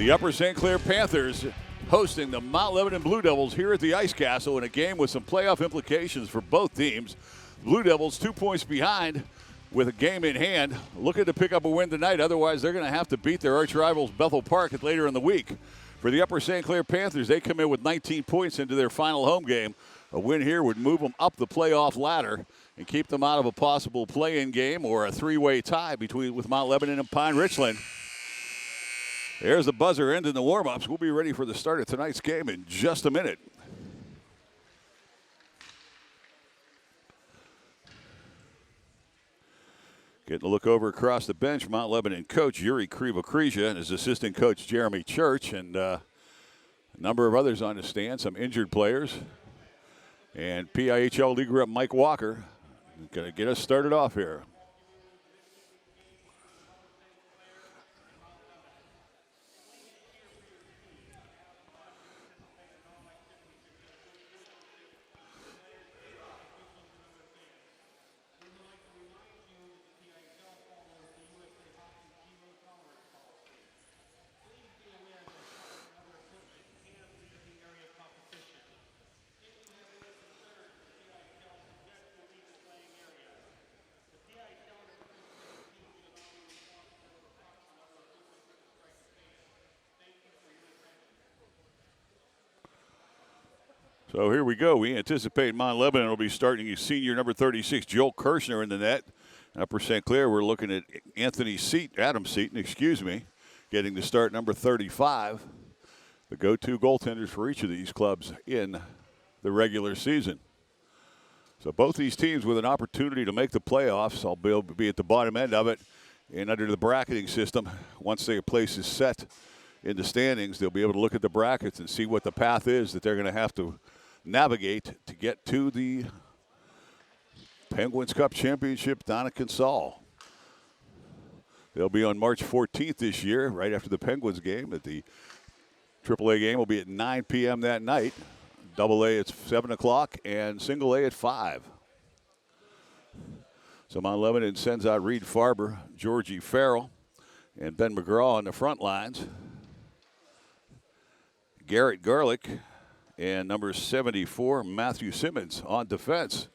The Upper St. Clair Panthers hosting the Mount Lebanon Blue Devils here at the Ice Castle in a game with some playoff implications for both teams. Blue Devils 2 points behind with a game in hand, looking to pick up a win tonight. Otherwise, they're going to have to beat their arch rivals Bethel Park later in the week. For the Upper St. Clair Panthers, they come in with 19 points into their final home game. A win here would move them up the playoff ladder and keep them out of a possible play-in game or a three-way tie with Mount Lebanon and Pine Richland. There's the buzzer ending the warm-ups. We'll be ready for the start of tonight's game in just a minute. Getting a look over across the bench, Mount Lebanon coach Yuri Krivokrija and his assistant coach Jeremy Church, and a number of others on the stand, some injured players. And PIHL League Rep Mike Walker going to get us started off here. So here we go. We anticipate Mount Lebanon will be starting his senior number 36, Joel Kirshner, in the net. Upper St. Clair, we're looking at Adam Seaton, getting to start number 35. The go-to goaltenders for each of these clubs in the regular season. So both these teams with an opportunity to make the playoffs. I'll be at the bottom end of it. And under the bracketing system, once their place is set in the standings, they'll be able to look at the brackets and see what the path is that they're going to have to navigate to get to the Penguins Cup Championship down at Consol. They'll be on March 14th this year, right after the Penguins game. At the AAA game will be at 9 p.m. that night. AA at 7 o'clock and Single A at 5. So Mount Lebanon sends out Reed Farber, Georgie Farrell, and Ben McGraw on the front lines. Garrett Garlick and number 74, Matthew Simmons on defense.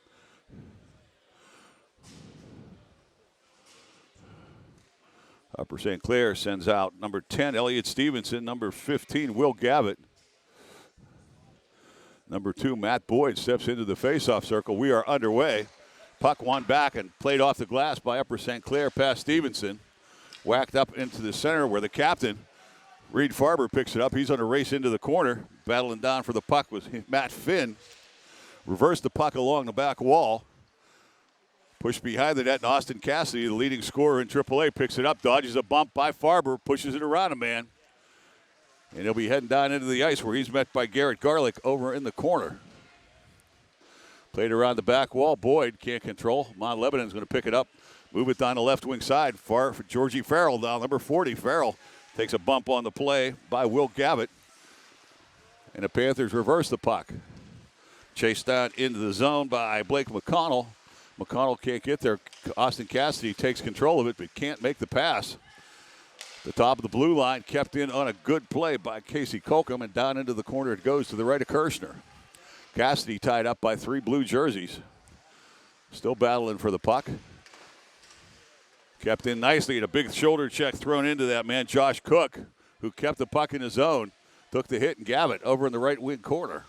Upper St. Clair sends out number 10, Elliott Stevenson, number 15, Will Gavitt. Number 2, Matt Boyd steps into the faceoff circle. We are underway. Puck won back and played off the glass by Upper St. Clair past Stevenson. Whacked up into the center where the captain, Reed Farber, picks it up. He's on a race into the corner. Battling down for the puck was Matt Finn. Reversed the puck along the back wall. Pushed behind the net, and Austin Cassidy, the leading scorer in AAA, picks it up, dodges a bump by Farber, pushes it around a man. And he'll be heading down into the ice where he's met by Garrett Garlick over in the corner. Played around the back wall. Boyd can't control. Mount Lebanon's going to pick it up, move it down the left wing side. Far for Georgie Farrell down, number 40. Farrell takes a bump on the play by Will Gavitt. And the Panthers reverse the puck. Chased down into the zone by Blake McConnell. McConnell can't get there. Austin Cassidy takes control of it, but can't make the pass. The top of the blue line kept in on a good play by Casey Colcom, and down into the corner it goes to the right of Kirshner. Cassidy tied up by 3 blue jerseys. Still battling for the puck. Kept in nicely, and a big shoulder check thrown into that man, Josh Cook, who kept the puck in his zone. Took the hit, and Gavitt over in the right wing corner.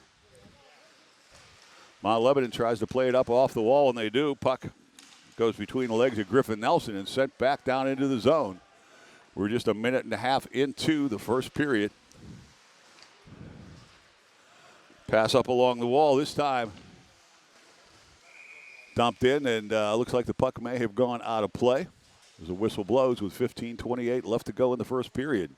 Mount Lebanon tries to play it up off the wall, and they do. Puck goes between the legs of Griffin Nelson and sent back down into the zone. We're just a minute and a half into the first period. Pass up along the wall this time. Dumped in, and looks like the puck may have gone out of play. As the whistle blows with 15:28 left to go in the first period.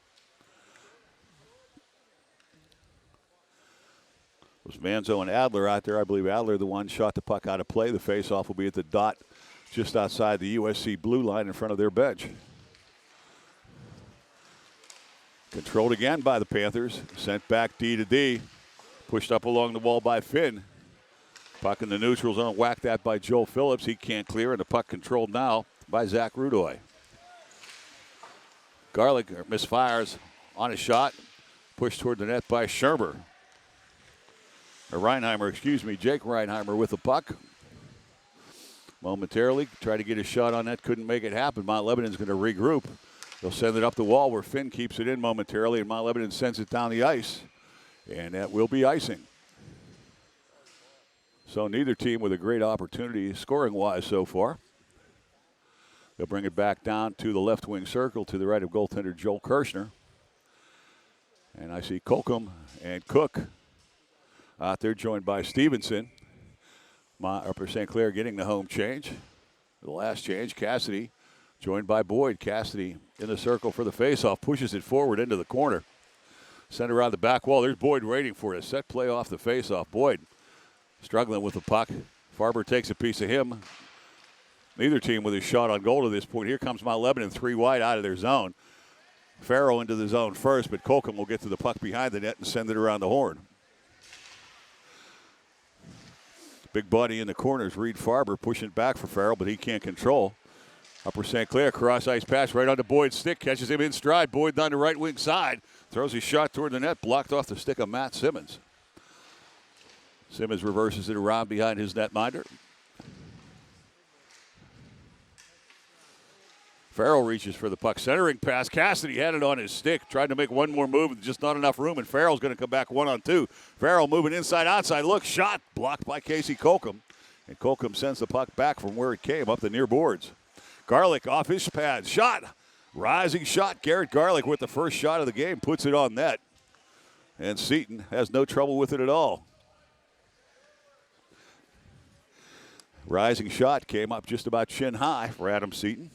It was Manzo and Adler out there. I believe Adler, the one, shot the puck out of play. The faceoff will be at the dot just outside the USC blue line in front of their bench. Controlled again by the Panthers. Sent back D to D. Pushed up along the wall by Finn. Puck in the neutral zone. Whacked that by Joel Phillips. He can't clear, and the puck controlled now by Zach Rudoy. Garlick misfires on a shot. Pushed toward the net by Schermer. Or Reinheimer, excuse me. Jake Reinheimer with the puck. Momentarily, tried to get a shot on that. Couldn't make it happen. Mount Lebanon's going to regroup. They'll send it up the wall where Finn keeps it in momentarily, and Mount Lebanon sends it down the ice. And that will be icing. So neither team with a great opportunity scoring-wise so far. They'll bring it back down to the left wing circle to the right of goaltender Joel Kirshner. And I see Colcom and Cook out there joined by Stevenson. Upper St. Clair getting the home change. The last change, Cassidy joined by Boyd. Cassidy in the circle for the faceoff, pushes it forward into the corner. Sent around the back wall. There's Boyd waiting for it. Set play off the faceoff. Boyd struggling with the puck. Farber takes a piece of him. Neither team with a shot on goal to this point. Here comes Mount Lebanon, 3 wide out of their zone. Farrell into the zone first, but Colcom will get to the puck behind the net and send it around the horn. Big body in the corners. Reed Farber pushing back for Farrell, but he can't control. Upper St. Clair, cross ice pass right onto Boyd's stick. Catches him in stride. Boyd down the right wing side. Throws his shot toward the net. Blocked off the stick of Matt Simmons. Simmons reverses it around behind his netminder. Farrell reaches for the puck. Centering pass. Cassidy had it on his stick. Tried to make one more move. Just not enough room, and Farrell's going to come back 1-on-2. Farrell moving inside, outside. Look, shot. Blocked by Casey Colcom. And Colcom sends the puck back from where it came, up the near boards. Garlick off his pad. Shot. Rising shot. Garrett Garlick with the first shot of the game. Puts it on net. And Seton has no trouble with it at all. Rising shot came up just about chin high for Adam Seton.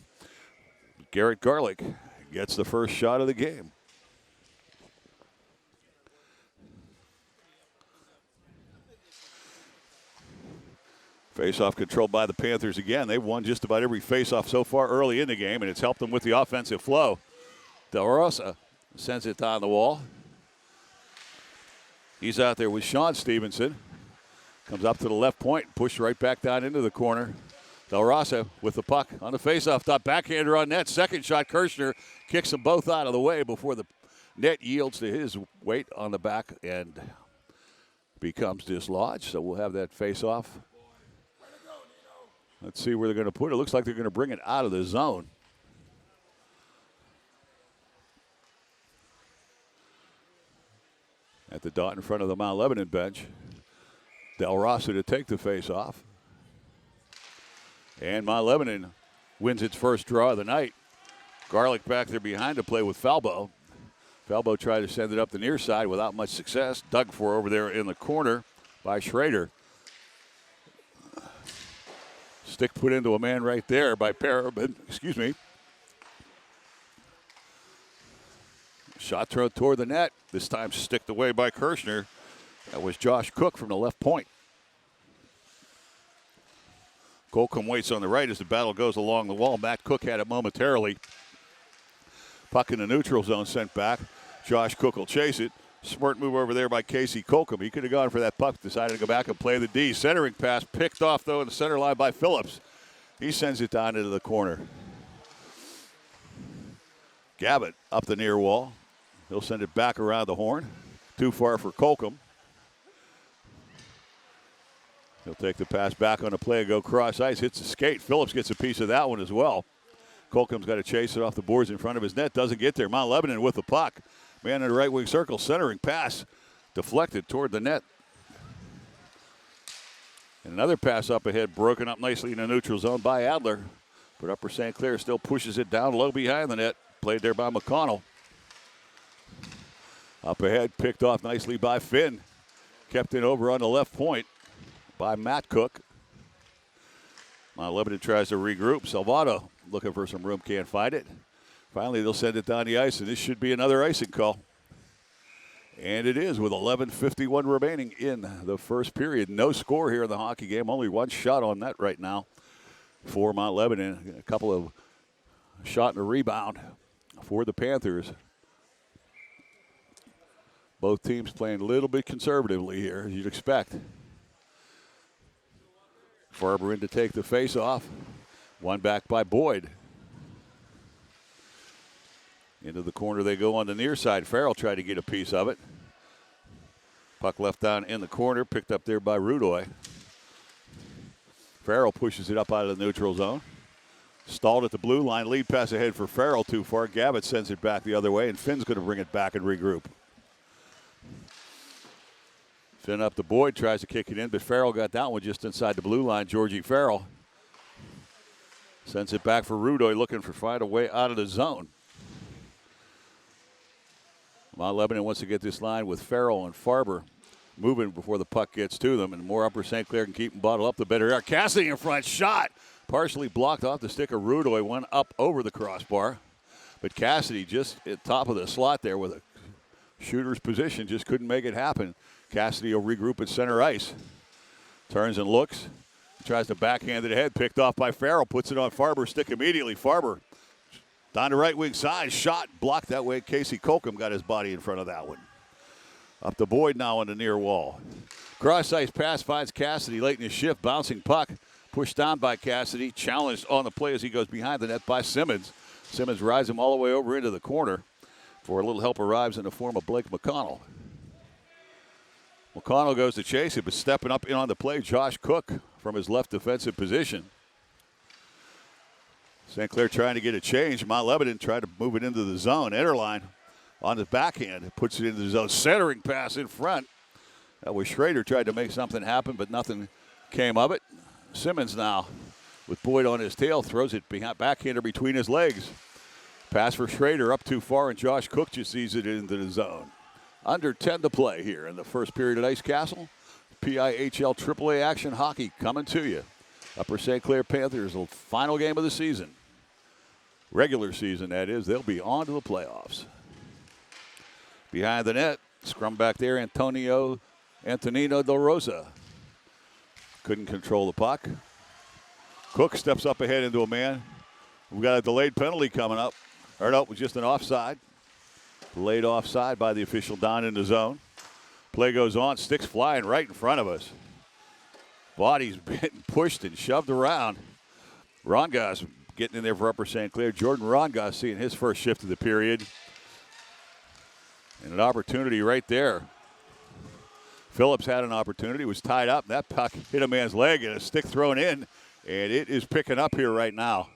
Garrett Garlick gets the first shot of the game. Face-off controlled by the Panthers again. They've won just about every face-off so far early in the game, and it's helped them with the offensive flow. Del Rosa sends it down the wall. He's out there with Sean Stevenson. Comes up to the left point, pushed right back down into the corner. Del Rosa with the puck on the face-off top. Backhander on net. Second shot, Kirshner kicks them both out of the way before the net yields to his weight on the back and becomes dislodged. So we'll have that face-off. Let's see where they're going to put it. Looks like they're going to bring it out of the zone. At the dot in front of the Mount Lebanon bench. Del Rosa to take the face-off. And Mount Lebanon wins its first draw of the night. Garlick back there behind to play with Falbo. Falbo tried to send it up the near side without much success. Dug for over there in the corner by Schrader. Stick put into a man right there by excuse me. Shot thrown toward the net. This time sticked away by Kirshner. That was Josh Cook from the left point. Colcom waits on the right as the battle goes along the wall. Matt Cook had it momentarily. Puck in the neutral zone sent back. Josh Cook will chase it. Smart move over there by Casey Colcom. He could have gone for that puck, decided to go back and play the D. Centering pass picked off, though, in the center line by Phillips. He sends it down into the corner. Gabbett up the near wall. He'll send it back around the horn. Too far for Colcom. He'll take the pass back on the play and go cross ice. Hits the skate. Phillips gets a piece of that one as well. Colcom's got to chase it off the boards in front of his net. Doesn't get there. Mount Lebanon with the puck. Man in the right wing circle. Centering pass. Deflected toward the net. And another pass up ahead. Broken up nicely in the neutral zone by Adler. But Upper St. Clair still pushes it down low behind the net. Played there by McConnell. Up ahead. Picked off nicely by Finn. Kept it over on the left point by Matt Cook. Mount Lebanon tries to regroup. Salvato looking for some room, can't find it. Finally, they'll send it down the ice, and this should be another icing call. And it is with 11:51 remaining in the first period. No score here in the hockey game. Only one shot on net right now for Mount Lebanon. A couple of shot and a rebound for the Panthers. Both teams playing a little bit conservatively here, as you'd expect. Farber in to take the face off. One back by Boyd. Into the corner they go on the near side. Farrell tried to get a piece of it. Puck left down in the corner, picked up there by Rudoy. Farrell pushes it up out of the neutral zone. Stalled at the blue line. Lead pass ahead for Farrell too far. Gavitt sends it back the other way, and Finn's going to bring it back and regroup. Finn up to Boyd, tries to kick it in, but Farrell got that one just inside the blue line. Georgie Farrell sends it back for Rudoy, looking for find a way out of the zone. Mount Lebanon wants to get this line with Farrell and Farber moving before the puck gets to them, and the more Upper St. Clair can keep them bottled up, the better. Cassidy in front, shot. Partially blocked off the stick of Rudoy, went up over the crossbar. But Cassidy just at top of the slot there with a shooter's position, just couldn't make it happen. Cassidy will regroup at center ice. Turns and looks. Tries to backhand it ahead, picked off by Farrell, puts it on Farber's stick immediately. Farber down the right wing side, shot, blocked that way. Casey Colcom got his body in front of that one. Up to Boyd now on the near wall. Cross-ice pass finds Cassidy late in his shift, bouncing puck. Pushed down by Cassidy, challenged on the play as he goes behind the net by Simmons. Simmons rides him all the way over into the corner for a little help arrives in the form of Blake McConnell. McConnell goes to chase it, but stepping up in on the play, Josh Cook from his left defensive position. St. Clair trying to get a change. Mount Lebanon tried to move it into the zone. Enterline on the backhand, puts it into the zone. Centering pass in front. That was Schrader tried to make something happen, but nothing came of it. Simmons now with Boyd on his tail, throws it behind, backhander between his legs. Pass for Schrader up too far, and Josh Cook just sees it into the zone. Under 10 to play here in the first period at Ice Castle. PIHL AAA action hockey coming to you. Upper St. Clair Panthers, the final game of the season. Regular season, that is. They'll be on to the playoffs. Behind the net, scrum back there, Antonino Del Rosa. Couldn't control the puck. Cook steps up ahead into a man. We've got a delayed penalty coming up. Or no, it was just an offside. Delayed offside by the official down in the zone. Play goes on, sticks flying right in front of us. Bodies getting pushed and shoved around. Rongas getting in there for Upper St. Clair. Jordan Rongas seeing his first shift of the period. And an opportunity right there. Phillips had an opportunity, was tied up. That puck hit a man's leg and a stick thrown in. And it is picking up here right now.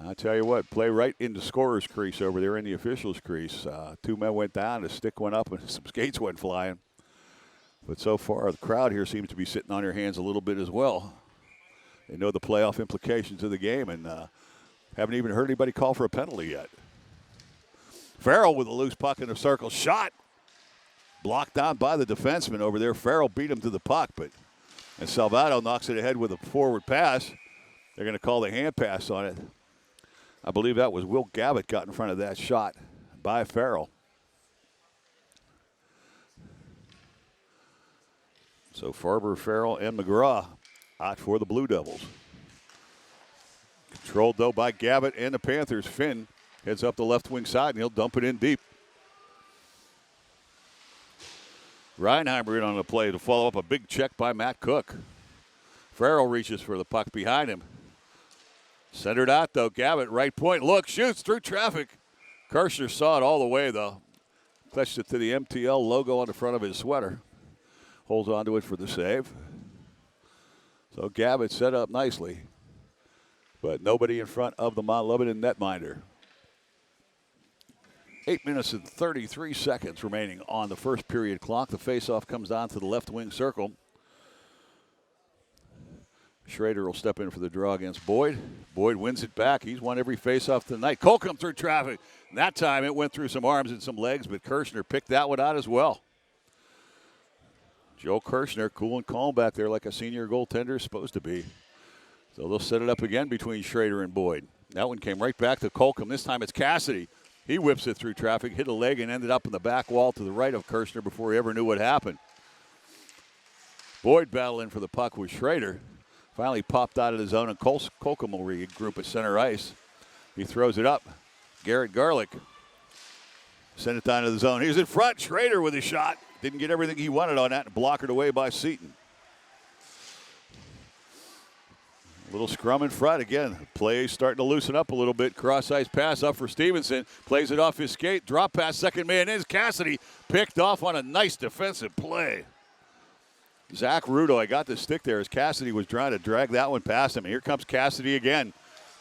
I'll tell you what, play right in the scorer's crease over there in the official's crease. Two men went down, a stick went up, and some skates went flying. But so far, the crowd here seems to be sitting on their hands a little bit as well. They know the playoff implications of the game, and haven't even heard anybody call for a penalty yet. Farrell with a loose puck in the circle. Shot. Blocked down by the defenseman over there. Farrell beat him to the puck, and Salvato knocks it ahead with a forward pass. They're going to call the hand pass on it. I believe that was Will Gavitt got in front of that shot by Farrell. So Farber, Farrell, and McGraw out for the Blue Devils. Controlled, though, by Gavitt and the Panthers. Finn heads up the left wing side, and he'll dump it in deep. Reinheimer in on the play to follow up a big check by Matt Cook. Farrell reaches for the puck behind him. Centered out, though. Gavitt, right point. Look, shoots through traffic. Kirshner saw it all the way, though. Clutched it to the MTL logo on the front of his sweater. Holds on to it for the save. So Gavitt set up nicely. But nobody in front of the Mount Lebanon netminder. 8 minutes and 33 seconds remaining on the first period clock. The faceoff comes down to the left wing circle. Schrader will step in for the draw against Boyd. Boyd wins it back. He's won every faceoff tonight. Colcom through traffic. And that time it went through some arms and some legs, but Kirshner picked that one out as well. Joe Kirshner, cool and calm back there like a senior goaltender is supposed to be. So they'll set it up again between Schrader and Boyd. That one came right back to Colcom. This time it's Cassidy. He whips it through traffic, hit a leg, and ended up in the back wall to the right of Kirshner before he ever knew what happened. Boyd battling for the puck with Schrader. Finally popped out of the zone, and Colcom will regroup at center ice. He throws it up. Garrett Garlick sent it down to the zone. He's in front. Schrader with a shot. Didn't get everything he wanted on that, and blockered away by Seaton. Little scrum in front again. Play starting to loosen up a little bit. Cross-ice pass up for Stevenson. Plays it off his skate. Drop pass, second man in. Cassidy picked off on a nice defensive play. Zach Rudo, I got the stick there as Cassidy was trying to drag that one past him. Here comes Cassidy again,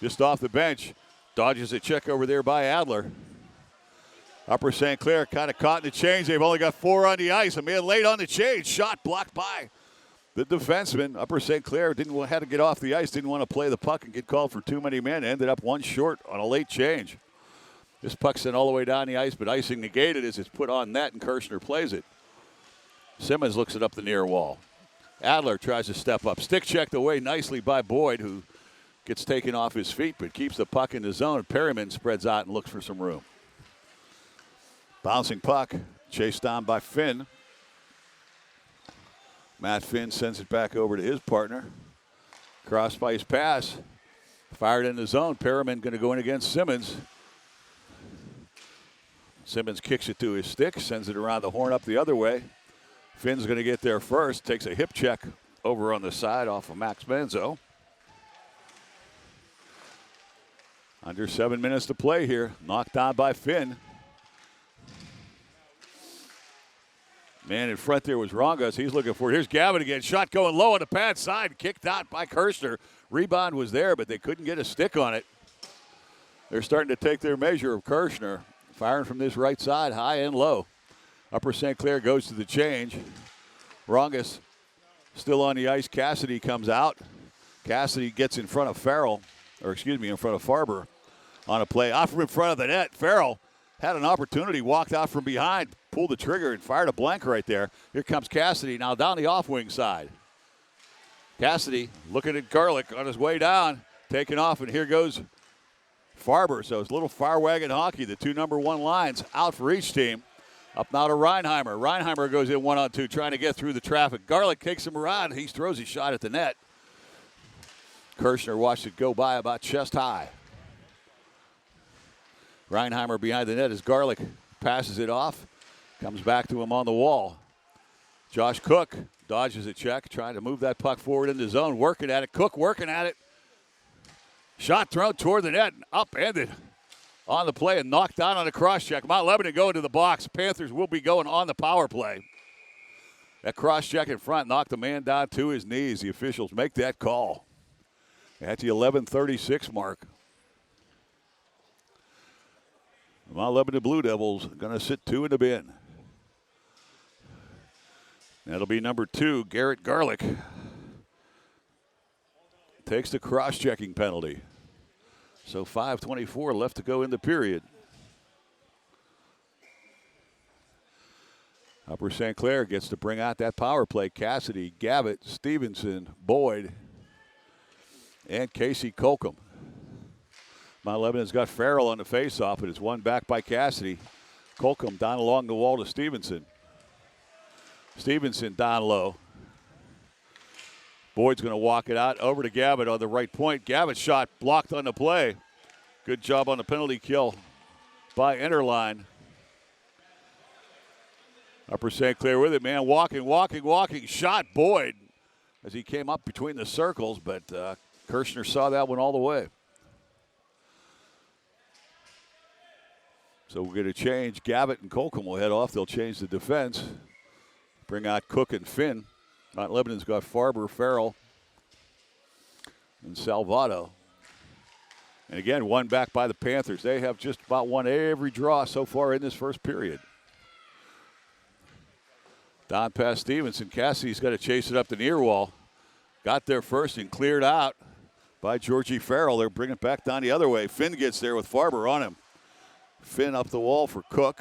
just off the bench. Dodges a check over there by Adler. Upper St. Clair kind of caught in the change. They've only got 4 on the ice. A man late on the change. Shot blocked by the defenseman. Upper St. Clair had to get off the ice, didn't want to play the puck and get called for too many men. Ended up one short on a late change. This puck sent all the way down the ice, but icing negated as it's put on net, and Kirshner plays it. Simmons looks it up the near wall. Adler tries to step up. Stick checked away nicely by Boyd, who gets taken off his feet, but keeps the puck in the zone. Perryman spreads out and looks for some room. Bouncing puck, chased down by Finn. Matt Finn sends it back over to his partner. Cross ice pass. Fired in the zone. Perriman going to go in against Simmons. Simmons kicks it to his stick, sends it around the horn up the other way. Finn's going to get there first. Takes a hip check over on the side off of Max Manzo. Under 7 minutes to play here. Knocked down by Finn. Man in front there was Rongas. He's looking for it. Here's Gavin again. Shot going low on the pad side. Kicked out by Kirshner. Rebound was there, but they couldn't get a stick on it. They're starting to take their measure of Kirshner. Firing from this right side, high and low. Upper St. Clair goes to the change. Rongas still on the ice. Cassidy comes out. Cassidy gets in front of Farrell, in front of Farber on a play. Off from in front of the net. Farrell had an opportunity, walked out from behind, pulled the trigger, and fired a blank right there. Here comes Cassidy now down the off-wing side. Cassidy looking at Garlick on his way down, taking off, and here goes Farber. So it's a little fire wagon hockey. The 2 number 1 lines out for each team. Up now to Reinheimer. Reinheimer goes in 1-on-2, trying to get through the traffic. Garlick kicks him around. He throws his shot at the net. Kirshner watched it go by about chest high. Reinheimer behind the net as Garlick passes it off. Comes back to him on the wall. Josh Cook dodges a check, trying to move that puck forward in the zone. Working at it. Cook working at it. Shot thrown toward the net and upended on the play and knocked down on a cross check. Mount Lebanon going to the box. Panthers will be going on the power play. That cross check in front knocked the man down to his knees. The officials make that call at the 11:36 mark. The Mount Lebanon Blue Devils going to sit 2 in the bin. That'll be number 2, Garrett Garlick. Takes the cross-checking penalty. So 5:24 left to go in the period. Upper St. Clair gets to bring out that power play. Cassidy, Gavitt, Stevenson, Boyd, and Casey Colcom. Mount Lebanon's got Farrell on the faceoff, but it's won back by Cassidy. Colcom down along the wall to Stevenson. Stevenson down low. Boyd's going to walk it out over to Gavitt on the right point. Gavitt's shot blocked on the play. Good job on the penalty kill by Enterline. Upper St. Clair with it, man. Walking. Shot Boyd as he came up between the circles, but Kirshner saw that one all the way. So we'll get a change. Gavitt and Colcom will head off. They'll change the defense. Bring out Cook and Finn. Mount Lebanon's got Farber, Farrell, and Salvato. And again, won back by the Panthers. They have just about won every draw so far in this first period. Down past Stevenson. Cassidy's got to chase it up the near wall. Got there first and cleared out by Georgie Farrell. They're bringing it back down the other way. Finn gets there with Farber on him. Finn up the wall for Cook.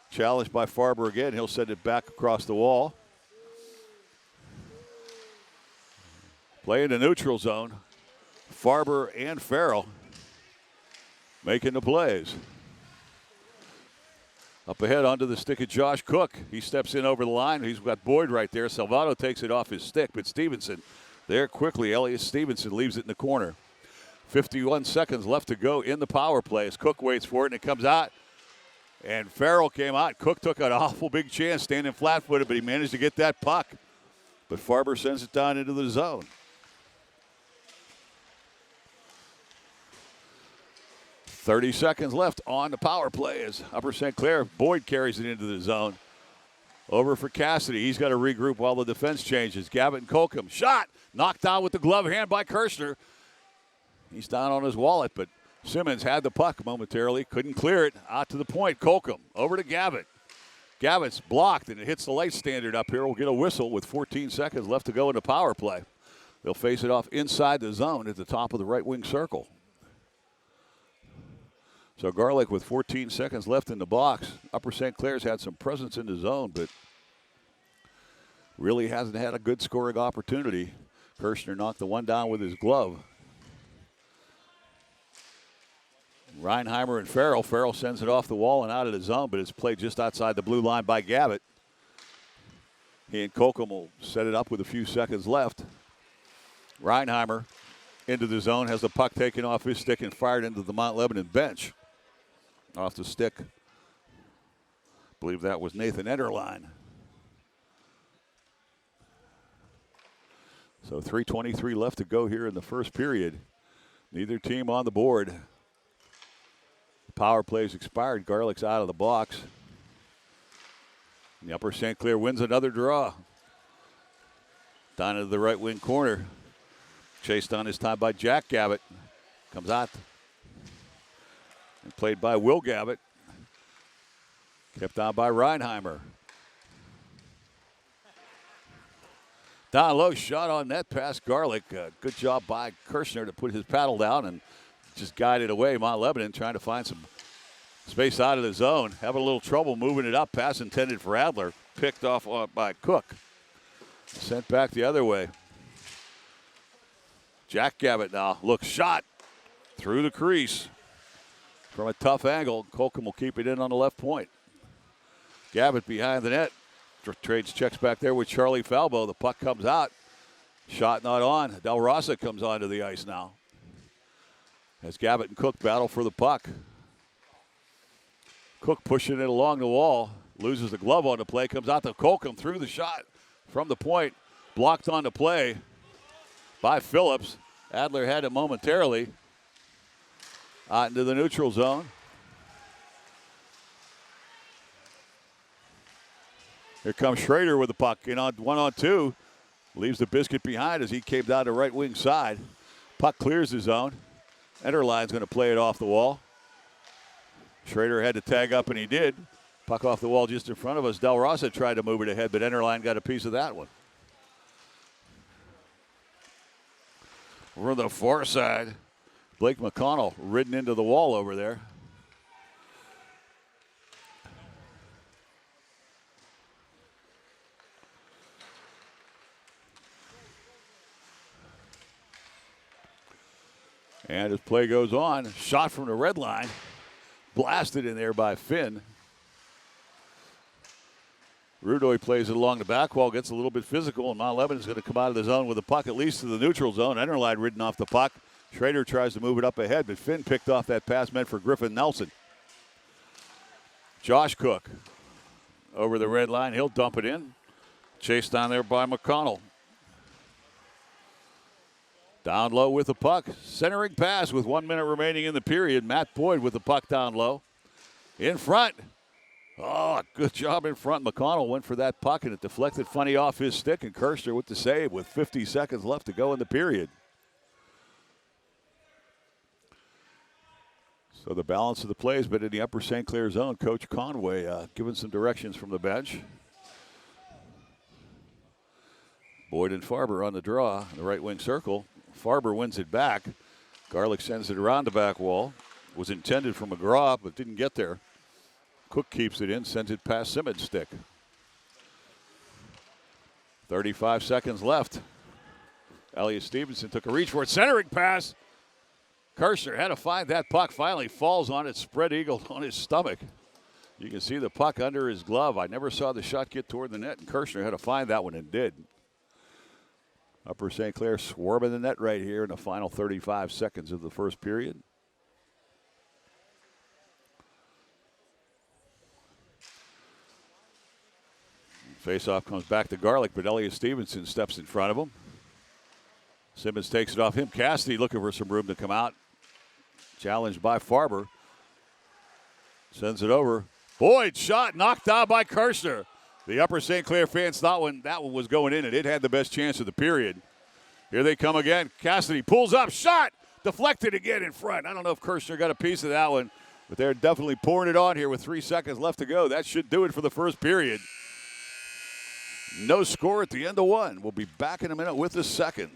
Challenged by Farber again. He'll send it back across the wall. Play in the neutral zone. Farber and Farrell making the plays. Up ahead onto the stick of Josh Cook. He steps in over the line. He's got Boyd right there. Salvato takes it off his stick, but Stevenson there quickly. Elias Stevenson leaves it in the corner. 51 seconds left to go in the power play as Cook waits for it, and it comes out. And Farrell came out. Cook took an awful big chance standing flat-footed, but he managed to get that puck. But Farber sends it down into the zone. 30 seconds left on the power play as Upper St. Clair. Boyd carries it into the zone. Over for Cassidy. He's got to regroup while the defense changes. Gavitt and Kokum. Shot. Knocked down with the glove hand by Kirshner. He's down on his wallet, but Simmons had the puck momentarily. Couldn't clear it. Out to the point. Kokum. Over to Gavitt. Gavitt's blocked, and it hits the light standard up here. We'll get a whistle with 14 seconds left to go in the power play. They'll face it off inside the zone at the top of the right wing circle. So Garlick with 14 seconds left in the box. Upper St. Clair's had some presence in the zone, but really hasn't had a good scoring opportunity. Kirshner knocked the one down with his glove. Reinheimer and Farrell. Farrell sends it off the wall and out of the zone, but it's played just outside the blue line by Gavitt. He and Kokum will set it up with a few seconds left. Reinheimer into the zone, has the puck taken off his stick and fired into the Mount Lebanon bench. Off the stick. I believe that was Nathan Enderline. So 3:23 left to go here in the first period. Neither team on the board. The power play's expired. Garlick's out of the box. And the Upper St. Clair wins another draw. Down into the right wing corner. Chased on this time by Jack Gavitt. Comes out. And played by Will Gavitt. Kept on by Reinheimer. Down low, shot on net past Garlick. Good job by Kirshner to put his paddle down and just guided away. Mount Lebanon trying to find some space out of the zone. Having a little trouble moving it up. Pass intended for Adler. Picked off by Cook. Sent back the other way. Jack Gavitt now looks shot through the crease. From a tough angle, Kokum will keep it in on the left point. Gavitt behind the net. Trades checks back there with Charlie Falbo. The puck comes out. Shot not on. Del Rosa comes onto the ice now. As Gavitt and Cook battle for the puck. Cook pushing it along the wall. Loses the glove on the play. Comes out to Kokum through the shot from the point. Blocked on the play by Phillips. Adler had it momentarily. Out into the neutral zone. Here comes Schrader with the puck in on 1-on-2. Leaves the biscuit behind as he came down the right wing side. Puck clears the zone. Enderline's going to play it off the wall. Schrader had to tag up, and he did. Puck off the wall just in front of us. Del Rosa tried to move it ahead, but Enderline got a piece of that one. We're on the far side. Blake McConnell ridden into the wall over there. And as play goes on, shot from the red line. Blasted in there by Finn. Rudoy plays it along the back wall, gets a little bit physical, and Mount Lebanon is going to come out of the zone with the puck at least to the neutral zone. Enderline ridden off the puck. Schrader tries to move it up ahead, but Finn picked off that pass meant for Griffin Nelson. Josh Cook over the red line. He'll dump it in. Chased down there by McConnell. Down low with the puck. Centering pass with 1 minute remaining in the period. Matt Boyd with the puck down low. In front. Oh, good job in front. McConnell went for that puck, and it deflected funny off his stick, and Kirshner with the save with 50 seconds left to go in the period. So the balance of the play has been in the Upper St. Clair zone. Coach Conway giving some directions from the bench. Boyd and Farber on the draw in the right wing circle. Farber wins it back. Garlick sends it around the back wall. Was intended for McGraw, but didn't get there. Cook keeps it in, sends it past Simmons' stick. 35 seconds left. Elliot Stevenson took a reach for it. Centering pass. Kirshner had to find that puck. Finally falls on it, spread eagle on his stomach. You can see the puck under his glove. I never saw the shot get toward the net, and Kirshner had to find that one and did. Upper St. Clair swarming the net right here in the final 35 seconds of the first period. Faceoff comes back to Garlick, but Elliot Stevenson steps in front of him. Simmons takes it off him. Cassidy looking for some room to come out. Challenged by Farber. Sends it over. Boyd shot knocked out by Kirshner. The Upper St. Clair fans thought when that one was going in, and it had the best chance of the period. Here they come again. Cassidy pulls up, shot, deflected again in front. I don't know if Kirshner got a piece of that one, but they're definitely pouring it on here with 3 seconds left to go. That should do it for the first period. No score at the end of one. We'll be back in a minute with the second.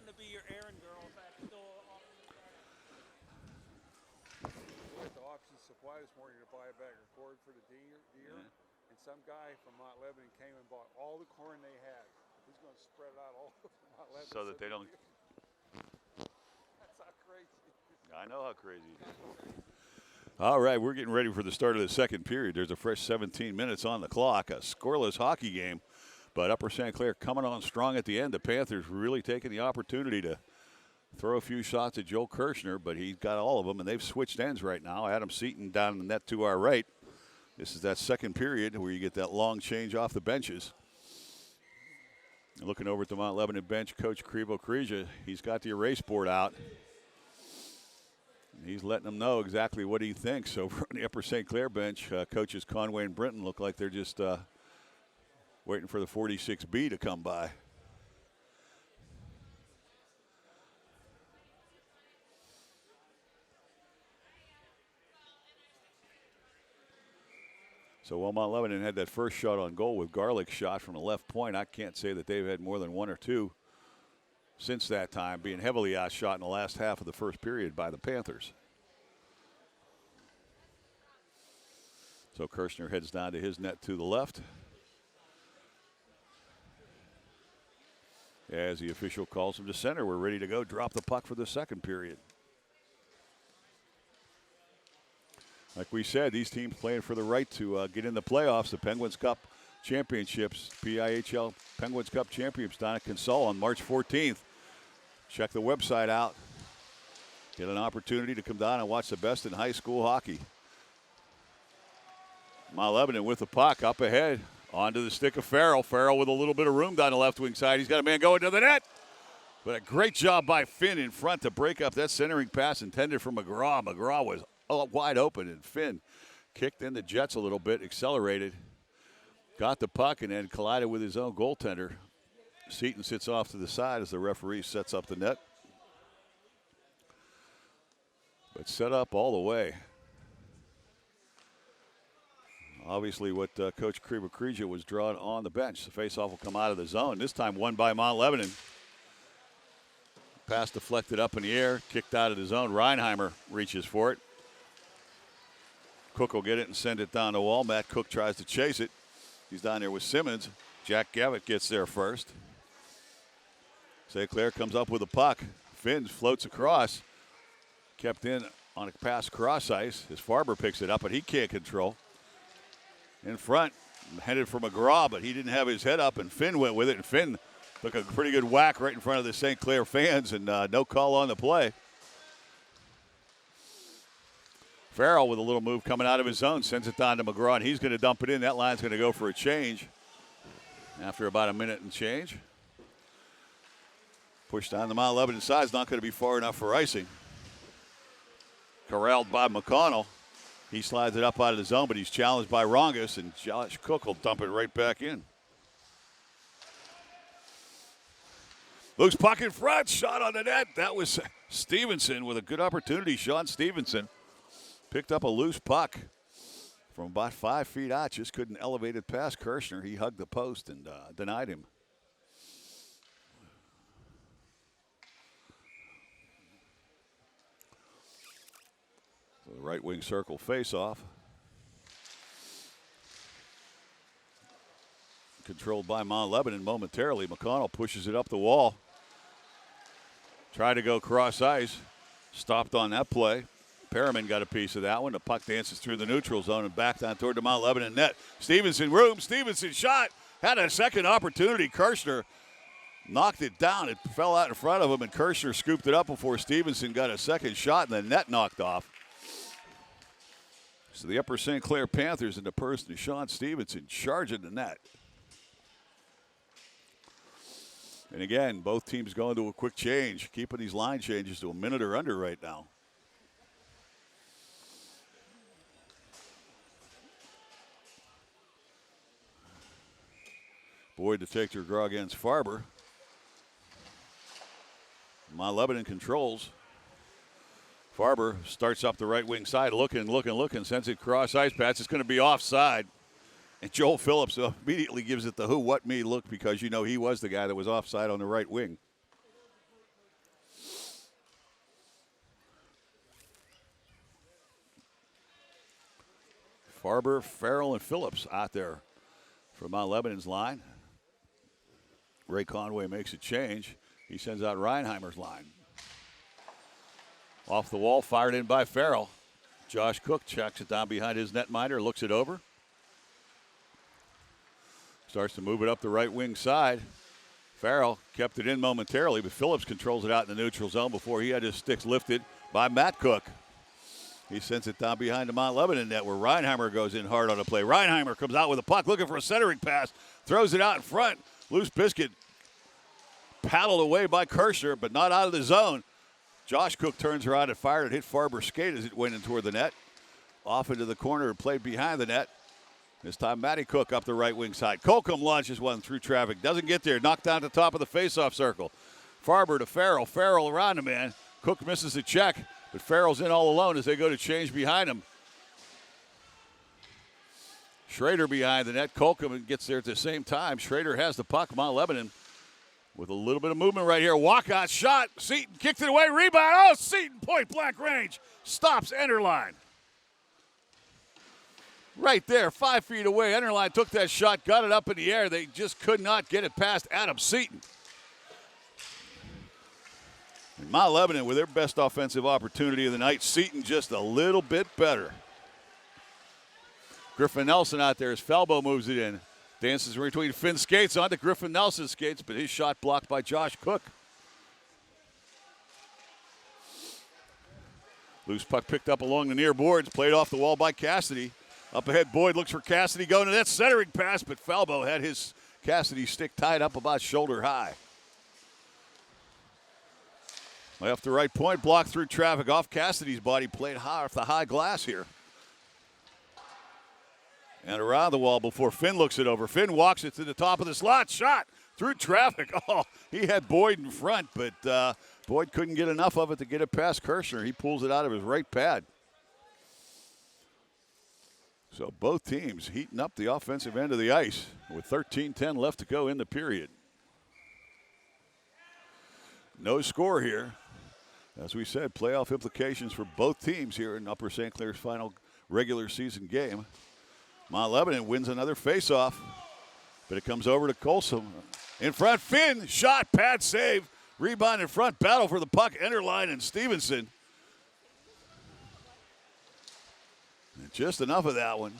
To be your errand girl if that's still on. We went to Option Supply this morning to buy a bag of corn for the deer, and some guy from Mount Lebanon came and bought all the corn they had. He's going to spread it out all over Mount Lebanon. So that they don't. That's how crazy. I know how crazy it is. All right, we're getting ready for the start of the second period. There's a fresh 17 minutes on the clock, a scoreless hockey game. But Upper St. Clair coming on strong at the end. The Panthers really taking the opportunity to throw a few shots at Joel Kirshner, but he's got all of them, and they've switched ends right now. Adam Seaton down in the net to our right. This is that second period where you get that long change off the benches. Looking over at the Mount Lebanon bench, Coach Krivo Krija, he's got the erase board out. And he's letting them know exactly what he thinks. Over on the Upper St. Clair bench, coaches Conway and Brinton look like they're just waiting for the 46B to come by. So while Mount Lebanon had that first shot on goal with Garlick's shot from the left point, I can't say that they've had more than one or two since that time, being heavily outshot in the last half of the first period by the Panthers. So Kirshner heads down to his net to the left. As the official calls him to center, we're ready to go. Drop the puck for the second period. Like we said, these teams playing for the right to get in the playoffs. The Penguins Cup Championships, PIHL Penguins Cup Championships down at Consol on March 14th. Check the website out. Get an opportunity to come down and watch the best in high school hockey. Mount Lebanon with the puck up ahead. Onto the stick of Farrell. Farrell with a little bit of room down the left wing side. He's got a man going to the net. But a great job by Finn in front to break up that centering pass intended for McGraw. McGraw was wide open, and Finn kicked in the Jets a little bit, accelerated, got the puck, and then collided with his own goaltender. Seaton sits off to the side as the referee sets up the net. But set up all the way. Obviously what Coach Kriva was drawing on the bench. The faceoff will come out of the zone. This time won by Mount Lebanon. Pass deflected up in the air, kicked out of the zone. Reinheimer reaches for it. Cook will get it and send it down the wall. Matt Cook tries to chase it. He's down there with Simmons. Jack Gavitt gets there first. St. Clair comes up with a puck. Finn floats across. Kept in on a pass cross ice. His Farber picks it up, but he can't control. In front, headed for McGraw, but he didn't have his head up, and Finn went with it, and Finn took a pretty good whack right in front of the St. Clair fans, and no call on the play. Farrell with a little move coming out of his zone, sends it down to McGraw, and he's going to dump it in. That line's going to go for a change after about a minute and change. Pushed down the Mount Lebanon side, is not going to be far enough for icing. Corralled by McConnell. He slides it up out of the zone, but he's challenged by Rongus, and Josh Cook will dump it right back in. Loose puck in front, shot on the net. That was Stevenson with a good opportunity. Sean Stevenson Picked up a loose puck from about 5 feet out. Just couldn't elevate it past Kirshner. He hugged the post and denied him. So the right wing circle face-off. Controlled by Mount Lebanon momentarily. McConnell pushes it up the wall. Tried to go cross ice. Stopped on that play. Perriman got a piece of that one. The puck dances through the neutral zone and back down toward the Mount Lebanon net. Stevenson room. Stevenson shot. Had a second opportunity. Kirshner knocked it down. It fell out in front of him, and Kirshner scooped it up before Stevenson got a second shot, and the net knocked off. So the Upper St. Clair Panthers, in the person of Sean Stevenson, charging the net. And again, both teams going to a quick change, keeping these line changes to a minute or under right now. Boyd to take their draw against Farber. Mount Lebanon controls. Farber starts up the right wing side, looking, sends it cross ice pass. It's going to be offside. And Joel Phillips immediately gives it the who, what, me look, because you know he was the guy that was offside on the right wing. Farber, Farrell, and Phillips out there for Mount Lebanon's line. Ray Conway makes a change. He sends out Reinheimer's line. Off the wall, fired in by Farrell. Josh Cook checks it down behind his netminder, looks it over. Starts to move it up the right wing side. Farrell kept it in momentarily, but Phillips controls it out in the neutral zone before he had his sticks lifted by Matt Cook. He sends it down behind the Mount Lebanon net where Reinheimer goes in hard on the play. Reinheimer comes out with a puck, looking for a centering pass, throws it out in front. Loose biscuit paddled away by Kirshner, but not out of the zone. Josh Cook turns around and fired and hit Farber's skate as it went in toward the net. Off into the corner and played behind the net. This time, Matty Cook up the right wing side. Colcom launches one through traffic. Doesn't get there. Knocked down to the top of the faceoff circle. Farber to Farrell. Farrell around the man. Cook misses the check, but Farrell's in all alone as they go to change behind him. Schrader behind the net. Colcom gets there at the same time. Schrader has the puck. Mount Lebanon with a little bit of movement right here. Walkout shot. Seaton kicked it away. Rebound. Oh, Seaton, point blank range. Stops Enderline. Right there, 5 feet away. Enderline took that shot, got it up in the air. They just could not get it past Adam Seaton. And Mount Lebanon with their best offensive opportunity of the night. Seaton just a little bit better. Griffin Nelson out there as Falbo moves it in. Dances between Finn's skates onto Griffin Nelson's skates, but his shot blocked by Josh Cook. Loose puck picked up along the near boards, played off the wall by Cassidy. Up ahead, Boyd looks for Cassidy going to that centering pass, but Falbo had his Cassidy stick tied up about shoulder high. Left to right point, blocked through traffic off Cassidy's body, played high off the high glass here. And around the wall before Finn looks it over. Finn walks it to the top of the slot, shot through traffic. Oh, he had Boyd in front, but Boyd couldn't get enough of it to get it past Kirshner. He pulls it out of his right pad. So both teams heating up the offensive end of the ice with 13:10 left to go in the period. No score here. As we said, playoff implications for both teams here in Upper St. Clair's final regular season game. Mount Lebanon wins another faceoff, but it comes over to Colson. In front, Finn, shot, pad save, rebound in front, battle for the puck, Enderline and Stevenson. And just enough of that one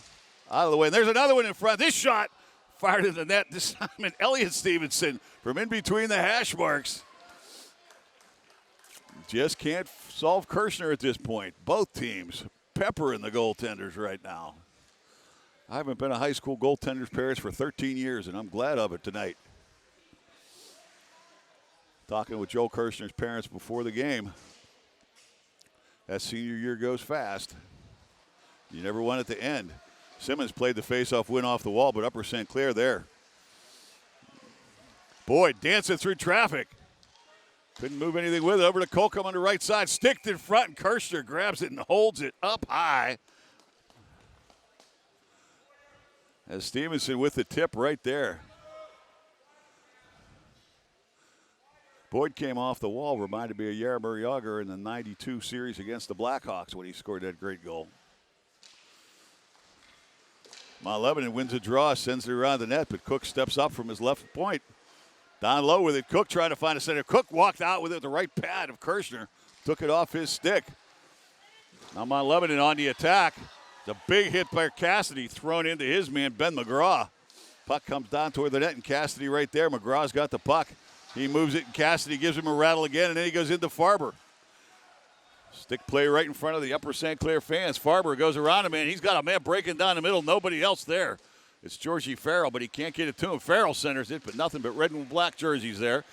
out of the way. And there's another one in front. This shot fired in the net. This time in Elliot Stevenson from in between the hash marks. Just can't solve Kirshner at this point. Both teams peppering the goaltenders right now. I haven't been a high school goaltender's parents for 13 years, and I'm glad of it tonight. Talking with Joel Kirshner's parents before the game. That senior year goes fast. You never want it to end. Simmons played the faceoff win off the wall, but Upper St. Clair there. Boyd dancing through traffic. Couldn't move anything with it. Over to Colcom on the right side. Sticked in front, and Kirshner grabs it and holds it up high. As Stevenson with the tip right there. Boyd came off the wall, reminded me of Jaromir Jagr in the 92 series against the Blackhawks when he scored that great goal. Mount Lebanon wins a draw, sends it around the net, but Cook steps up from his left point. Down low with it. Cook trying to find a center. Cook walked out with it, the right pad of Kirshner. Took it off his stick. Now Mount Lebanon on the attack. It's a big hit by Cassidy, thrown into his man, Ben McGraw. Puck comes down toward the net, and Cassidy right there. McGraw's got the puck. He moves it, and Cassidy gives him a rattle again, and then he goes into Farber. Stick play right in front of the Upper St. Clair fans. Farber goes around him, and he's got a man breaking down the middle. Nobody else there. It's Georgie Farrell, but he can't get it to him. Farrell centers it, but nothing but red and black jerseys there.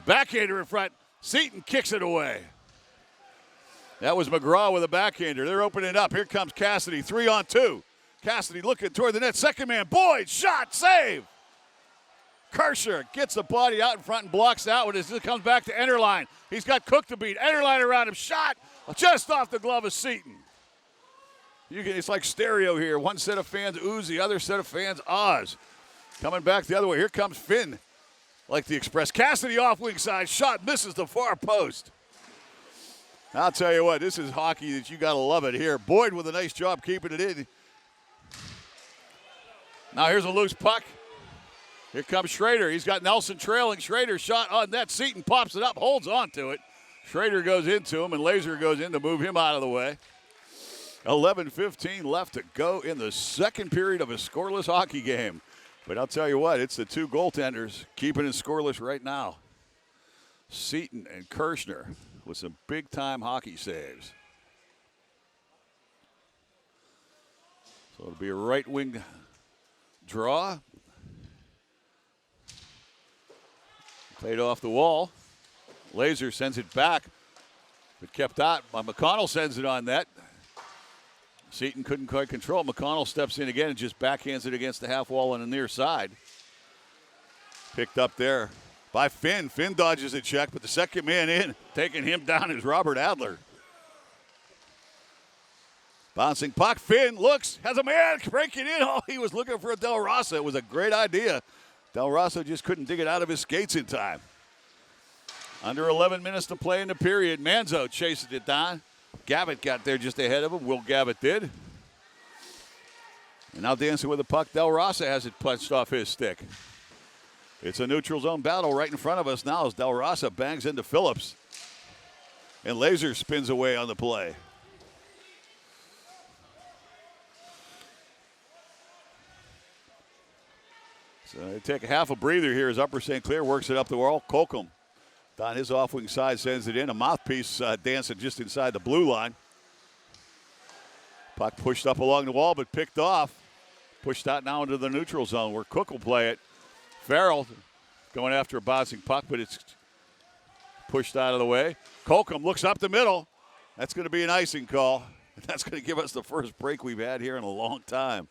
Backhander in front. Seaton kicks it away. That was McGraw with a backhander. They're opening it up. Here comes Cassidy, 3-on-2. Cassidy looking toward the net. Second man, Boyd, shot, save. Kirshner gets the body out in front and blocks out when it comes back to Enderline. He's got Cook to beat. Enderline around him, shot just off the glove of Seaton. It's like stereo here. One set of fans oohs, the other set of fans ahs. Coming back the other way. Here comes Finn, like the Express. Cassidy off wing side, shot misses the far post. I'll tell you what, this is hockey that you got to love it here. Boyd with a nice job keeping it in. Now here's a loose puck. Here comes Schrader. He's got Nelson trailing. Schrader shot on net. Seaton pops it up, holds on to it. Schrader goes into him, and Laser goes in to move him out of the way. 11:15 left to go in the second period of a scoreless hockey game. But I'll tell you what, it's the two goaltenders keeping it scoreless right now. Seaton and Kirshner with some big-time hockey saves. So it'll be a right wing draw. Played off the wall. Laser sends it back, but kept out. McConnell sends it on net. Seaton couldn't quite control. McConnell steps in again and just backhands it against the half wall on the near side. Picked up there by Finn. Finn dodges a check, but the second man in, taking him down, is Robert Adler. Bouncing puck. Finn looks, has a man breaking in. Oh, he was looking for a Del Rosso. It was a great idea. Del Rosso just couldn't dig it out of his skates in time. Under 11 minutes to play in the period. Manzo chases it down. Gavitt got there just ahead of him. Will Gavitt did. And now dancing with the puck, Del Rosso has it punched off his stick. It's a neutral zone battle right in front of us now as Del Rosso bangs into Phillips. And Laser spins away on the play. So they take a half a breather here as Upper St. Clair works it up the wall. Colcom down his off-wing side sends it in. A mouthpiece dancing just inside the blue line. Puck pushed up along the wall but picked off. Pushed out now into the neutral zone where Cook will play it. Farrell going after a bouncing puck, but it's pushed out of the way. Colcom looks up the middle. That's going to be an icing call. That's going to give us the first break we've had here in a long time.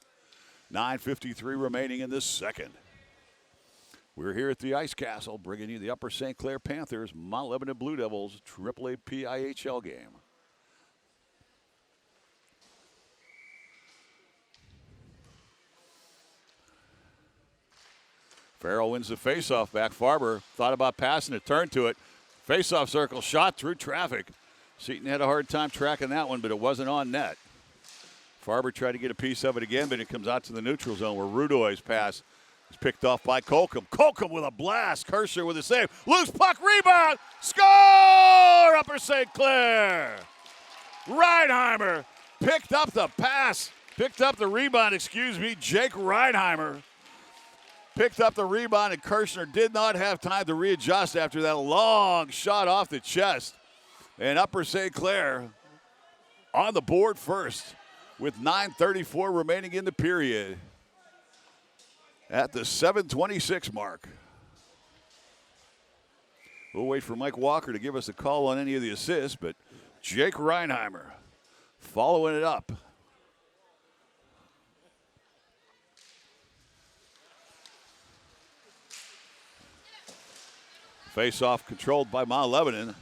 9:53 remaining in this second. We're here at the Ice Castle, bringing you the Upper St. Clair Panthers, Mount Lebanon Blue Devils, AAA PIHL game. Farrell wins the faceoff back. Farber thought about passing it, turned to it. Faceoff circle, shot through traffic. Seaton had a hard time tracking that one, but it wasn't on net. Farber tried to get a piece of it again, but it comes out to the neutral zone where Rudoy's pass is picked off by Colcom. Colcom with a blast. Kirshner with a save. Loose puck, rebound. Score! Upper St. Clair. Reinheimer picked up the pass. Picked up the rebound, Jake Reinheimer picked up the rebound, and Kirshner did not have time to readjust after that long shot off the chest. And Upper St. Clair on the board first with 9:34 remaining in the period at the 7:26 mark. We'll wait for Mike Walker to give us a call on any of the assists, but Jake Reinheimer following it up. Face-off controlled by Mount Lebanon.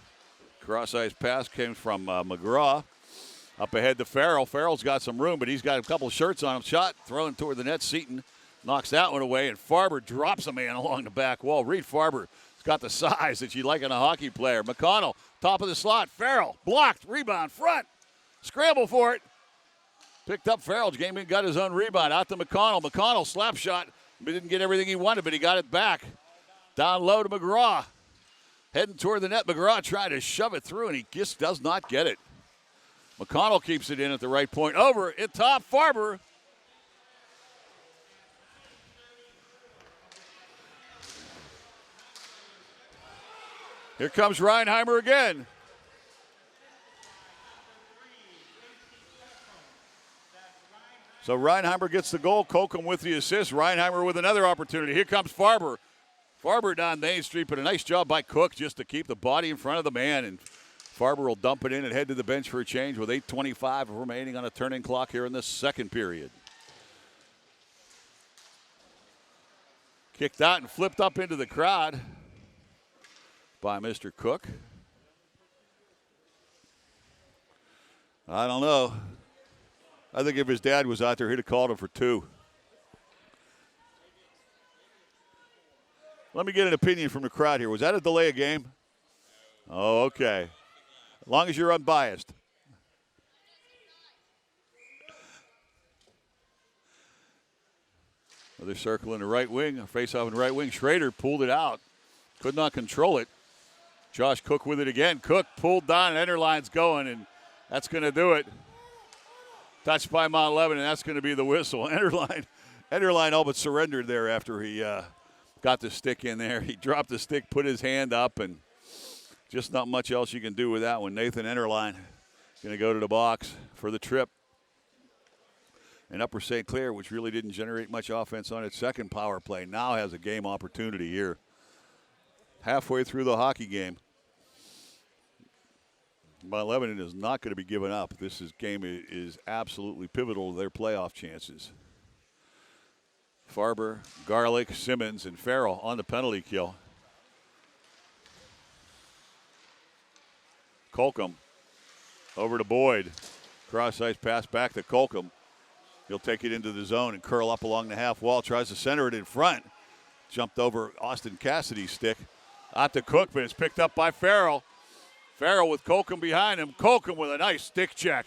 Cross-ice pass came from McGraw. Up ahead to Farrell. Farrell's got some room, but he's got a couple of shirts on him. Shot thrown toward the net. Seton knocks that one away, and Farber drops a man along the back wall. Reed Farber's got the size that you like in a hockey player. McConnell, top of the slot. Farrell blocked. Rebound front. Scramble for it. Picked up Farrell. Came in, got his own rebound. Out to McConnell. McConnell slap shot. But didn't get everything he wanted, but he got it back. Down low to McGraw. Heading toward the net. McGraw trying to shove it through, and he just does not get it. McConnell keeps it in at the right point. Over at top, Farber. Here comes Reinheimer again. So Reinheimer gets the goal. Kokum with the assist. Reinheimer with another opportunity. Here comes Farber. Farber down Main Street, but a nice job by Cook just to keep the body in front of the man. And Farber will dump it in and head to the bench for a change with 8:25 remaining on a turning clock here in the second period. Kicked out and flipped up into the crowd by Mr. Cook. I don't know. I think if his dad was out there, he'd have called him for two. Let me get an opinion from the crowd here. Was that a delay of game? Oh, okay. As long as you're unbiased. Another circle in the right wing. A face-off in the right wing. Schrader pulled it out. Could not control it. Josh Cook with it again. Cook pulled down. Enderline's going, and that's going to do it. Touched by Mount Lebanon, and that's going to be the whistle. Enderline all but surrendered there after he got the stick in there. He dropped the stick, put his hand up, and just not much else you can do with that one. Nathan Enderline going to go to the box for the trip. And Upper St. Clair, which really didn't generate much offense on its second power play, now has a game opportunity here. Halfway through the hockey game. Mount Lebanon is not going to be given up. Game is absolutely pivotal to their playoff chances. Farber, Garlick, Simmons, and Farrell on the penalty kill. Colcom over to Boyd. Cross-ice pass back to Colcom. He'll take it into the zone and curl up along the half wall. Tries to center it in front. Jumped over Austin Cassidy's stick. Out to Cook, but it's picked up by Farrell. Farrell with Colcom behind him. Colcom with a nice stick check.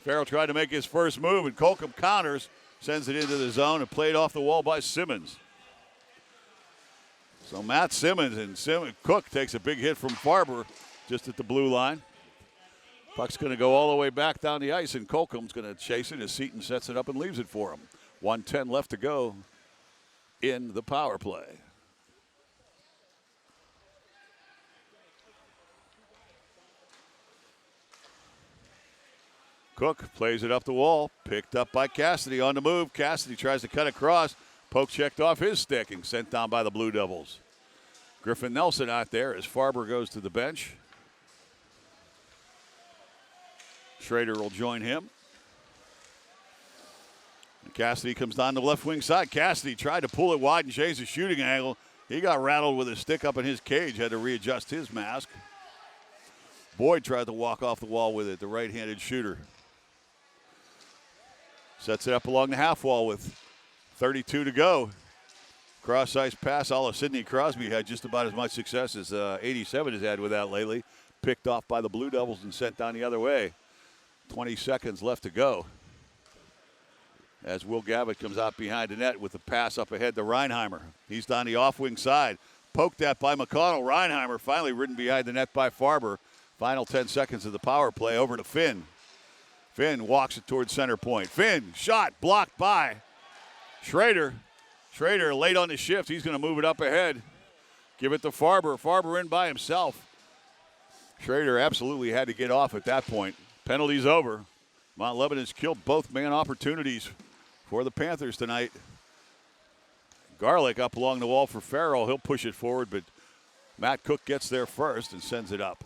Farrell tried to make his first move, and Colcom counters, sends it into the zone, and played off the wall by Simmons. So Matt Simmons and Cook takes a big hit from Farber just at the blue line. Puck's going to go all the way back down the ice, and Colcom's going to chase it as Seton sets it up and leaves it for him. 1:10 left to go in the power play. Cook plays it up the wall, picked up by Cassidy on the move. Cassidy tries to cut across, poke checked off his stick and sent down by the Blue Devils. Griffin Nelson out there as Farber goes to the bench. Schrader will join him. And Cassidy comes down the left wing side. Cassidy tried to pull it wide and change the shooting angle. He got rattled with his stick up in his cage, had to readjust his mask. Boyd tried to walk off the wall with it, the right-handed shooter. Sets it up along the half wall with 32 to go. Cross-ice pass, all of Sidney Crosby had just about as much success as 87 has had with that lately. Picked off by the Blue Devils and sent down the other way. 20 seconds left to go. As Will Gavitt comes out behind the net with the pass up ahead to Reinheimer. He's down the off-wing side. Poked at by McConnell. Reinheimer finally ridden behind the net by Farber. Final 10 seconds of the power play over to Finn. Finn walks it towards center point. Finn, shot, blocked by Schrader. Schrader late on the shift. He's going to move it up ahead. Give it to Farber. Farber in by himself. Schrader absolutely had to get off at that point. Penalty's over. Mount Lebanon's killed both man opportunities for the Panthers tonight. Garlick up along the wall for Farrell. He'll push it forward, but Matt Cook gets there first and sends it up.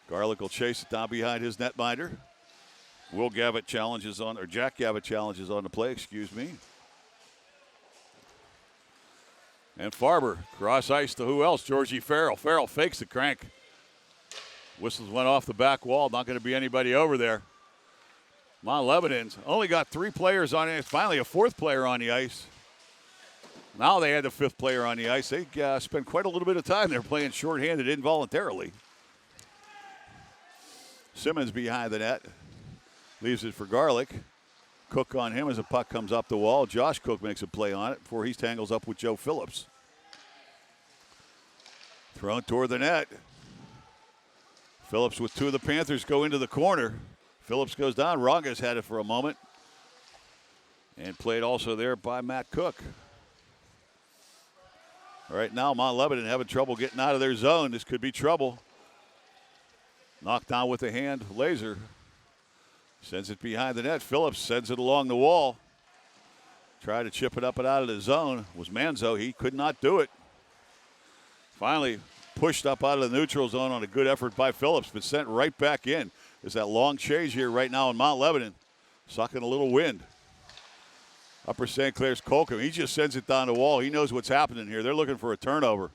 Garlick will chase it down behind his netminder. Jack Gavitt challenges on the play, excuse me. And Farber, cross ice to who else? Georgie Farrell. Farrell fakes the crank. Whistles went off the back wall. Not going to be anybody over there. Mount Lebanon's only got 3 players on it. Finally a 4th player on the ice. Now they had the 5th player on the ice. They spent quite a little bit of time there playing shorthanded involuntarily. Simmons behind the net. Leaves it for Garlick. Cook on him as the puck comes up the wall. Josh Cook makes a play on it before he tangles up with Joe Phillips. Thrown toward the net. Phillips with 2 of the Panthers go into the corner. Phillips goes down. Rongas had it for a moment. And played also there by Matt Cook. Right now, Mount Lebanon having trouble getting out of their zone. This could be trouble. Knocked down with the hand, Laser. Sends it behind the net. Phillips sends it along the wall. Tried to chip it up and out of the zone. Was Manzo. He could not do it. Finally pushed up out of the neutral zone on a good effort by Phillips, but sent right back in. There's that long change here right now in Mount Lebanon. Sucking a little wind. Upper St. Clair's Colcom. He just sends it down the wall. He knows what's happening here. They're looking for a turnover.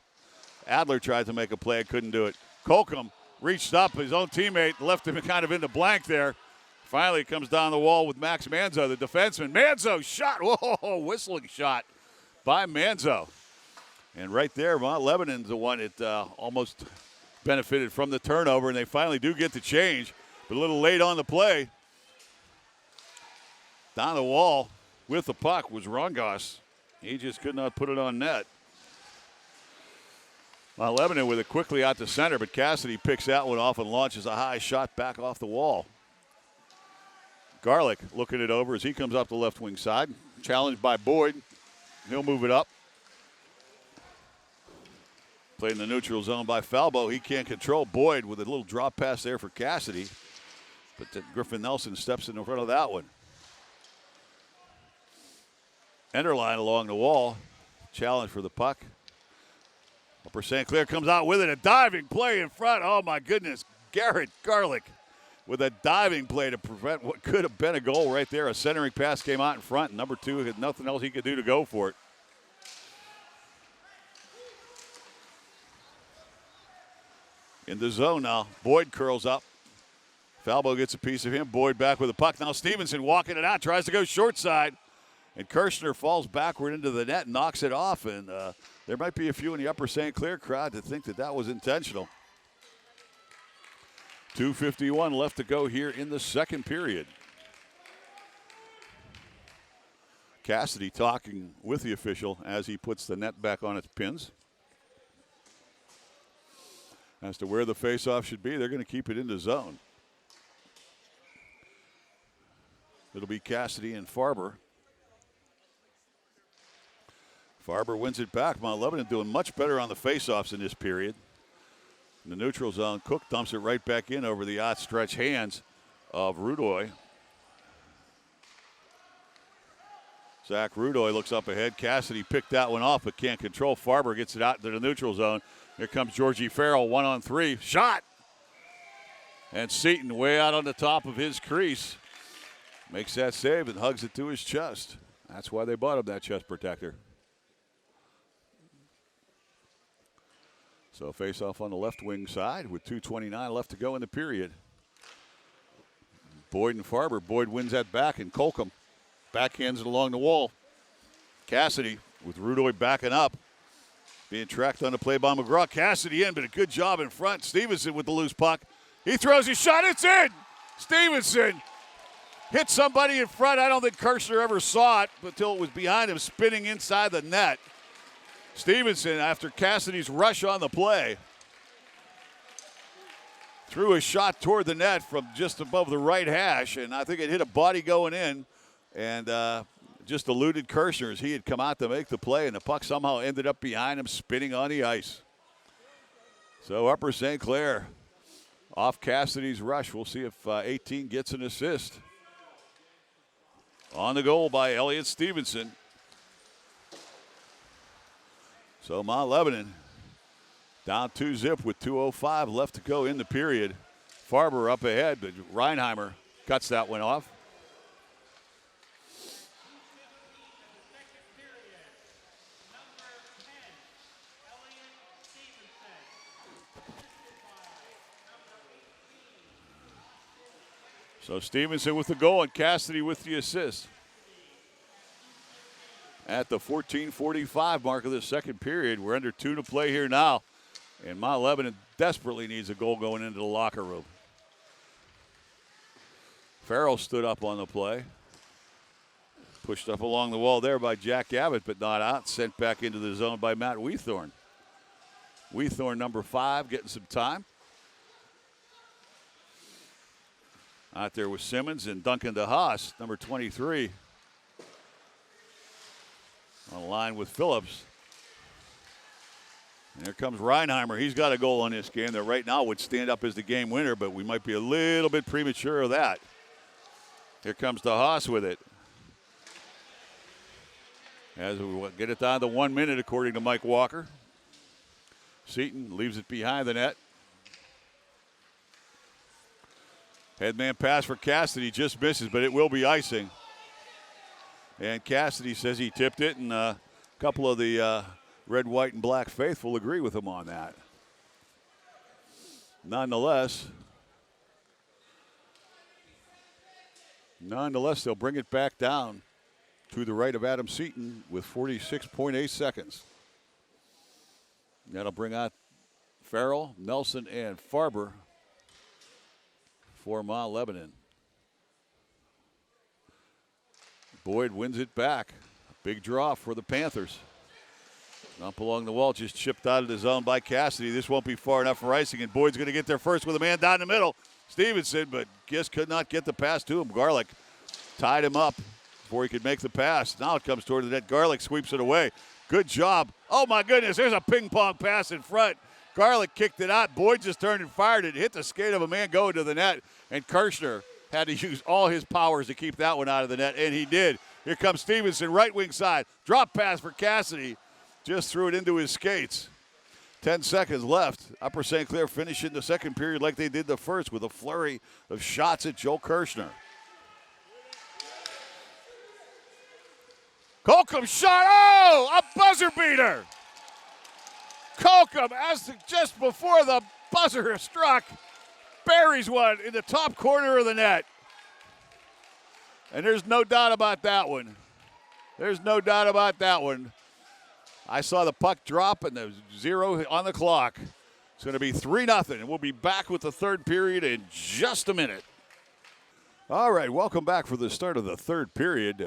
Adler tried to make a play. Couldn't do it. Colcom reached up. His own teammate left him kind of in the blank there. Finally comes down the wall with Max Manzo, the defenseman. Manzo shot. Whoa, whistling shot by Manzo. And right there, Mount Lebanon's the one that almost benefited from the turnover, and they finally do get the change, but a little late on the play. Down the wall with the puck was Rongas. He just could not put it on net. Mount Lebanon with it quickly out to center, but Cassidy picks that one off and launches a high shot back off the wall. Garlick looking it over as he comes up the left wing side. Challenged by Boyd. He'll move it up. Played in the neutral zone by Falbo. He can't control Boyd with a little drop pass there for Cassidy. But Griffin Nelson steps in front of that one. Enderline along the wall. Challenge for the puck. Upper St. Clair comes out with it. A diving play in front. Oh, my goodness. Garrett Garlick with a diving play to prevent what could have been a goal right there. A centering pass came out in front. And number 2 had nothing else he could do to go for it. In the zone now. Boyd curls up. Falbo gets a piece of him. Boyd back with the puck. Now Stevenson walking it out. Tries to go short side. And Kirshner falls backward into the net and knocks it off. And there might be a few in the Upper St. Clair crowd that think that that was intentional. 2:51 left to go here in the second period. Cassidy talking with the official as he puts the net back on its pins. As to where the faceoff should be, they're going to keep it in the zone. It'll be Cassidy and Farber. Farber wins it back. Mount Lebanon doing much better on the faceoffs in this period. In the neutral zone, Cook dumps it right back in over the outstretched hands of Rudoy. Zach Rudoy looks up ahead. Cassidy picked that one off but can't control. Farber gets it out into the neutral zone. Here comes Georgie Farrell, 1-on-3. Shot! And Seaton way out on the top of his crease. Makes that save and hugs it to his chest. That's why they bought him that chest protector. So face off on the left wing side with 2:29 left to go in the period. Boyd and Farber. Boyd wins that back, and Colcom backhands it along the wall. Cassidy with Rudoy backing up. Being tracked on the play by McGraw. Cassidy in, but a good job in front. Stevenson with the loose puck. He throws his shot. It's in! Stevenson hit somebody in front. I don't think Kirshner ever saw it until it was behind him, spinning inside the net. Stevenson, after Cassidy's rush on the play, threw a shot toward the net from just above the right hash, and I think it hit a body going in and just eluded Kirshner as he had come out to make the play, and the puck somehow ended up behind him, spinning on the ice. So Upper St. Clair off Cassidy's rush. We'll see if 18 gets an assist. On the goal by Elliot Stevenson. So Mount Lebanon down 2-0 with 2:05 left to go in the period. Farber up ahead, but Reinheimer cuts that one off. So Stevenson with the goal and Cassidy with the assist. At the 14:45 mark of the second period, we're under 2 to play here now. And Mount Lebanon desperately needs a goal going into the locker room. Farrell stood up on the play. Pushed up along the wall there by Jack Abbott, but not out. Sent back into the zone by Matt Weethorn. Weethorn, number 5, getting some time. Out there with Simmons and Duncan DeHaas, number 23. On the line with Phillips. And here comes Reinheimer. He's got a goal in this game that right now would stand up as the game winner, but we might be a little bit premature of that. Here comes DeHaas with it. As we get it down to 1 minute, according to Mike Walker. Seaton leaves it behind the net. Headman pass for Cassidy, just misses, but it will be icing. And Cassidy says he tipped it, and a couple of the red, white, and black faithful agree with him on that. Nonetheless, they'll bring it back down to the right of Adam Seaton with 46.8 seconds. That'll bring out Farrell, Nelson, and Farber for Mount Lebanon. Boyd wins it back. Big draw for the Panthers. Up along the wall, just chipped out of the zone by Cassidy. This won't be far enough for icing, and Boyd's going to get there first with a man down the middle. Stevenson, but just could not get the pass to him. Garlick tied him up before he could make the pass. Now it comes toward the net. Garlick sweeps it away. Good job. Oh, my goodness, there's a ping-pong pass in front. Garlick kicked it out. Boyd just turned and fired it. Hit the skate of a man going to the net, and Kirshner had to use all his powers to keep that one out of the net, and he did. Here comes Stevenson, right wing side. Drop pass for Cassidy. Just threw it into his skates. 10 seconds left. Upper St. Clair finishing the second period like they did the first with a flurry of shots at Joe Kirshner. Colcom shot. Oh, a buzzer beater. Colcom, just before the buzzer struck, buries one in the top corner of the net. And there's no doubt about that one. There's no doubt about that one. I saw the puck drop and the 0 on the clock. It's going to be 3-0, and we'll be back with the third period in just a minute. All right, welcome back for the start of the third period.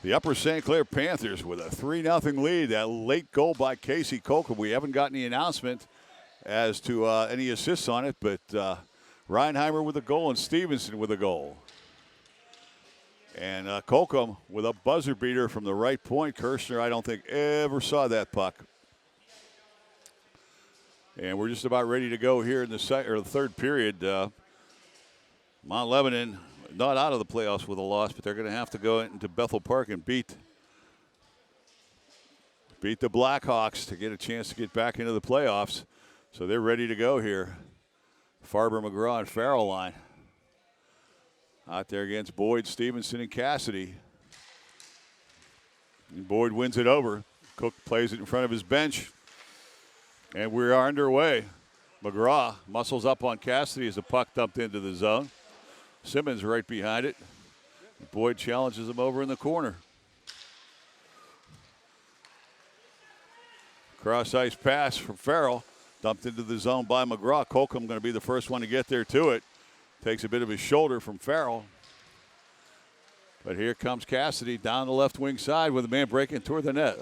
The Upper St. Clair Panthers with a 3-0 lead. That late goal by Casey Colcom. We haven't got any announcement as to any assists on it, but Reinheimer with a goal and Stevenson with a goal. And Colcom with a buzzer beater from the right point. Kirshner, I don't think, ever saw that puck. And we're just about ready to go here in the third period. Mount Lebanon not out of the playoffs with a loss, but they're going to have to go into Bethel Park and beat the Blackhawks to get a chance to get back into the playoffs. So they're ready to go here. Farber, McGraw, and Farrell line. Out there against Boyd, Stevenson, and Cassidy. And Boyd wins it over. Cook plays it in front of his bench. And we are underway. McGraw muscles up on Cassidy as the puck dumped into the zone. Simmons right behind it. Boyd challenges him over in the corner. Cross-ice pass from Farrell. Dumped into the zone by McGraw. Colcom going to be the first one to get there to it. Takes a bit of his shoulder from Farrell. But here comes Cassidy down the left wing side with a man breaking toward the net.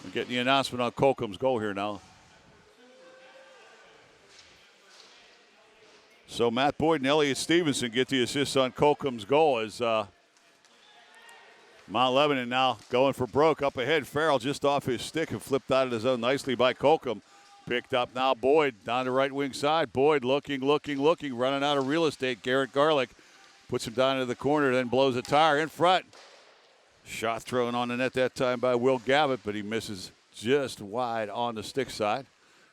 We're getting the announcement on Colcom's goal here now. So Matt Boyd and Elliot Stevenson get the assist on Colcom's goal as Mount Lebanon now going for broke. Up ahead, Farrell just off his stick and flipped out of the zone nicely by Colcom. Picked up now Boyd down the right wing side. Boyd looking, running out of real estate. Garrett Garlick puts him down into the corner, then blows a tire in front. Shot thrown on the net that time by Will Gavitt, but he misses just wide on the stick side.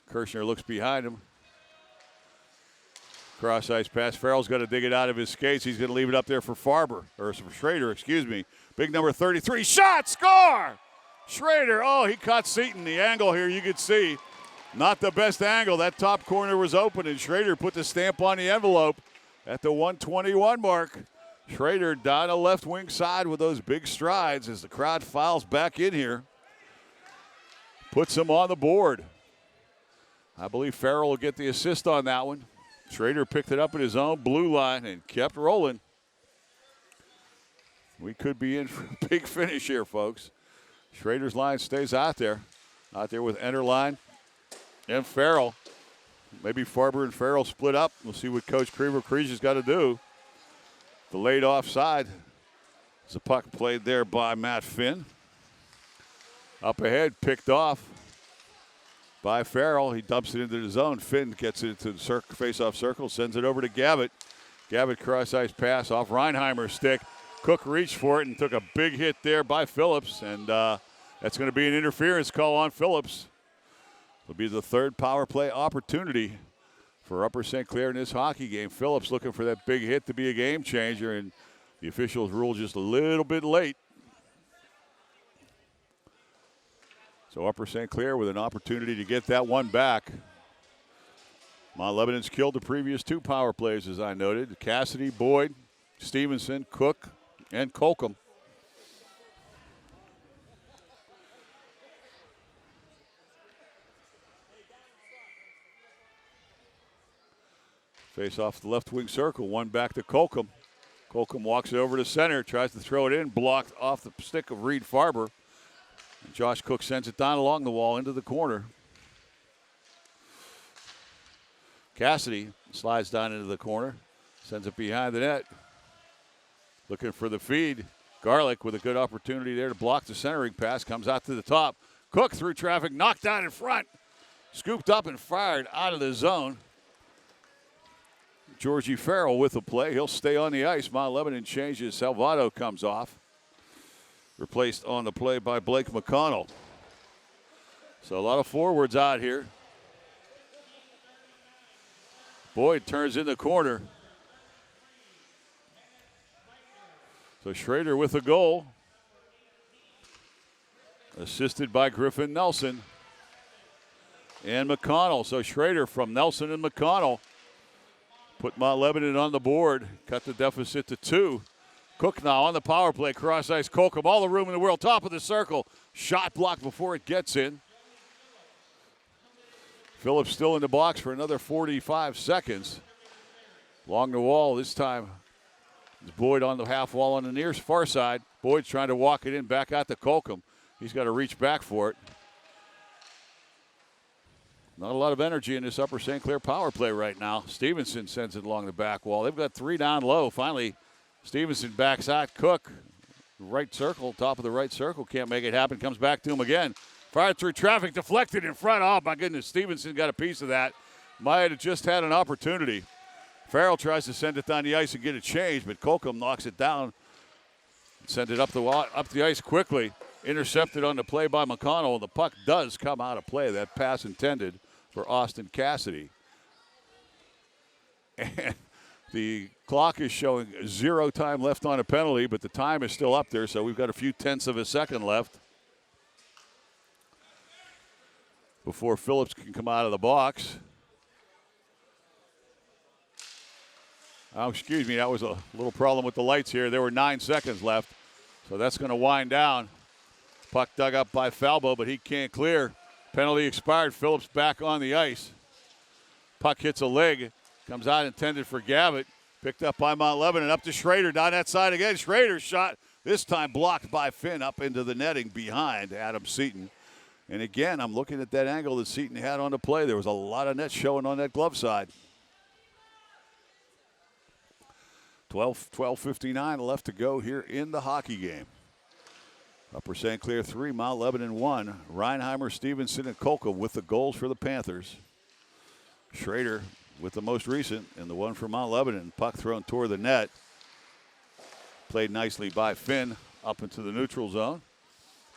Kirshner looks behind him. Cross-ice pass. Farrell's got to dig it out of his skates. He's going to leave it up there for Schrader, excuse me. Big number 33. Shot! Score! Schrader. Oh, he caught Seaton. The angle here you could see. Not the best angle. That top corner was open, and Schrader put the stamp on the envelope at the 121 mark. Schrader down the left wing side with those big strides as the crowd files back in here. Puts him on the board. I believe Farrell will get the assist on that one. Schrader picked it up at his own blue line and kept rolling. We could be in for a big finish here, folks. Schrader's line stays out there with Enterline and Farrell. Maybe Farber and Farrell split up. We'll see what Coach Creever's got to do. The laid offside. The puck played there by Matt Finn. Up ahead, picked off by Farrell. He dumps it into the zone. Finn gets it into the face-off circle, sends it over to Gavitt. Gavitt cross-ice pass off Reinheimer's stick. Cook reached for it and took a big hit there by Phillips, and that's going to be an interference call on Phillips. It'll be the third power play opportunity for Upper St. Clair in this hockey game. Phillips looking for that big hit to be a game changer, and the officials ruled just a little bit late. So Upper St. Clair with an opportunity to get that one back. Mount Lebanon's killed the previous two power plays, as I noted. Cassidy, Boyd, Stevenson, Cook, and Colcom. Face off the left wing circle, one back to Colcom. Colcom walks it over to center, tries to throw it in, blocked off the stick of Reed Farber. And Josh Cook sends it down along the wall into the corner. Cassidy slides down into the corner, sends it behind the net. Looking for the feed. Garlick with a good opportunity there to block the centering pass, comes out to the top. Cook through traffic, knocked down in front. Scooped up and fired out of the zone. Georgie Farrell with the play. He'll stay on the ice. Mount Lebanon changes. Salvato comes off. Replaced on the play by Blake McConnell. So a lot of forwards out here. Boyd turns in the corner. So Schrader with the goal. Assisted by Griffin Nelson. And McConnell. So Schrader from Nelson and McConnell. Put Mount Lebanon on the board. Cut the deficit to 2. Cook now on the power play. Cross ice. Colcom. All the room in the world. Top of the circle. Shot blocked before it gets in. Phillips still in the box for another 45 seconds. Along the wall this time. Boyd on the half wall on the near far side. Boyd's trying to walk it in back out to Colcom. He's got to reach back for it. Not a lot of energy in this Upper St. Clair power play right now. Stevenson sends it along the back wall. They've got 3 down low. Finally, Stevenson backs out. Cook, right circle, top of the right circle. Can't make it happen. Comes back to him again. Fired through traffic, deflected in front. Oh, my goodness. Stevenson got a piece of that. Might have just had an opportunity. Farrell tries to send it down the ice and get it changed, but Colcom knocks it down. Send it up the ice quickly. Intercepted on the play by McConnell. The puck does come out of play. That pass intended for Austin Cassidy. And the clock is showing 0 time left on a penalty, but the time is still up there, so we've got a few tenths of a second left before Phillips can come out of the box. Oh, excuse me, that was a little problem with the lights here. There were 9 seconds left, so that's going to wind down. Puck dug up by Falbo, but he can't clear. Penalty expired. Phillips back on the ice. Puck hits a leg. Comes out intended for Gavitt. Picked up by Mount Lebanon. Up to Schrader. Down that side again. Schrader's shot. This time blocked by Finn up into the netting behind Adam Seaton. And again, I'm looking at that angle that Seaton had on the play. There was a lot of net showing on that glove side. 12:59 left to go here in the hockey game. Upper St. Clair 3, Mount Lebanon 1. Reinheimer, Stevenson, and Colcom with the goals for the Panthers. Schrader with the most recent, and the one for Mount Lebanon. Puck thrown toward the net. Played nicely by Finn up into the neutral zone.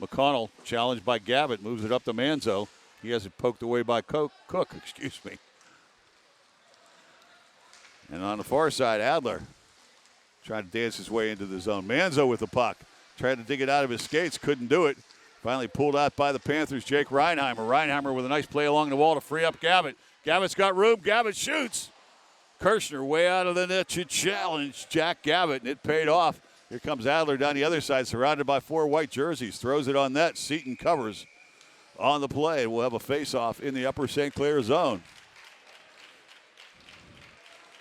McConnell, challenged by Gavitt, moves it up to Manzo. He has it poked away by Cook. And on the far side, Adler tried to dance his way into the zone. Manzo with the puck. Tried to dig it out of his skates, couldn't do it. Finally pulled out by the Panthers, Jake Reinheimer. Reinheimer with a nice play along the wall to free up Gavitt. Gavitt's got room. Gavitt shoots. Kirshner way out of the net to challenge Jack Gavitt, and it paid off. Here comes Adler down the other side, surrounded by 4 white jerseys. Throws it on net. Seton covers on the play. We'll have a face-off in the Upper St. Clair zone.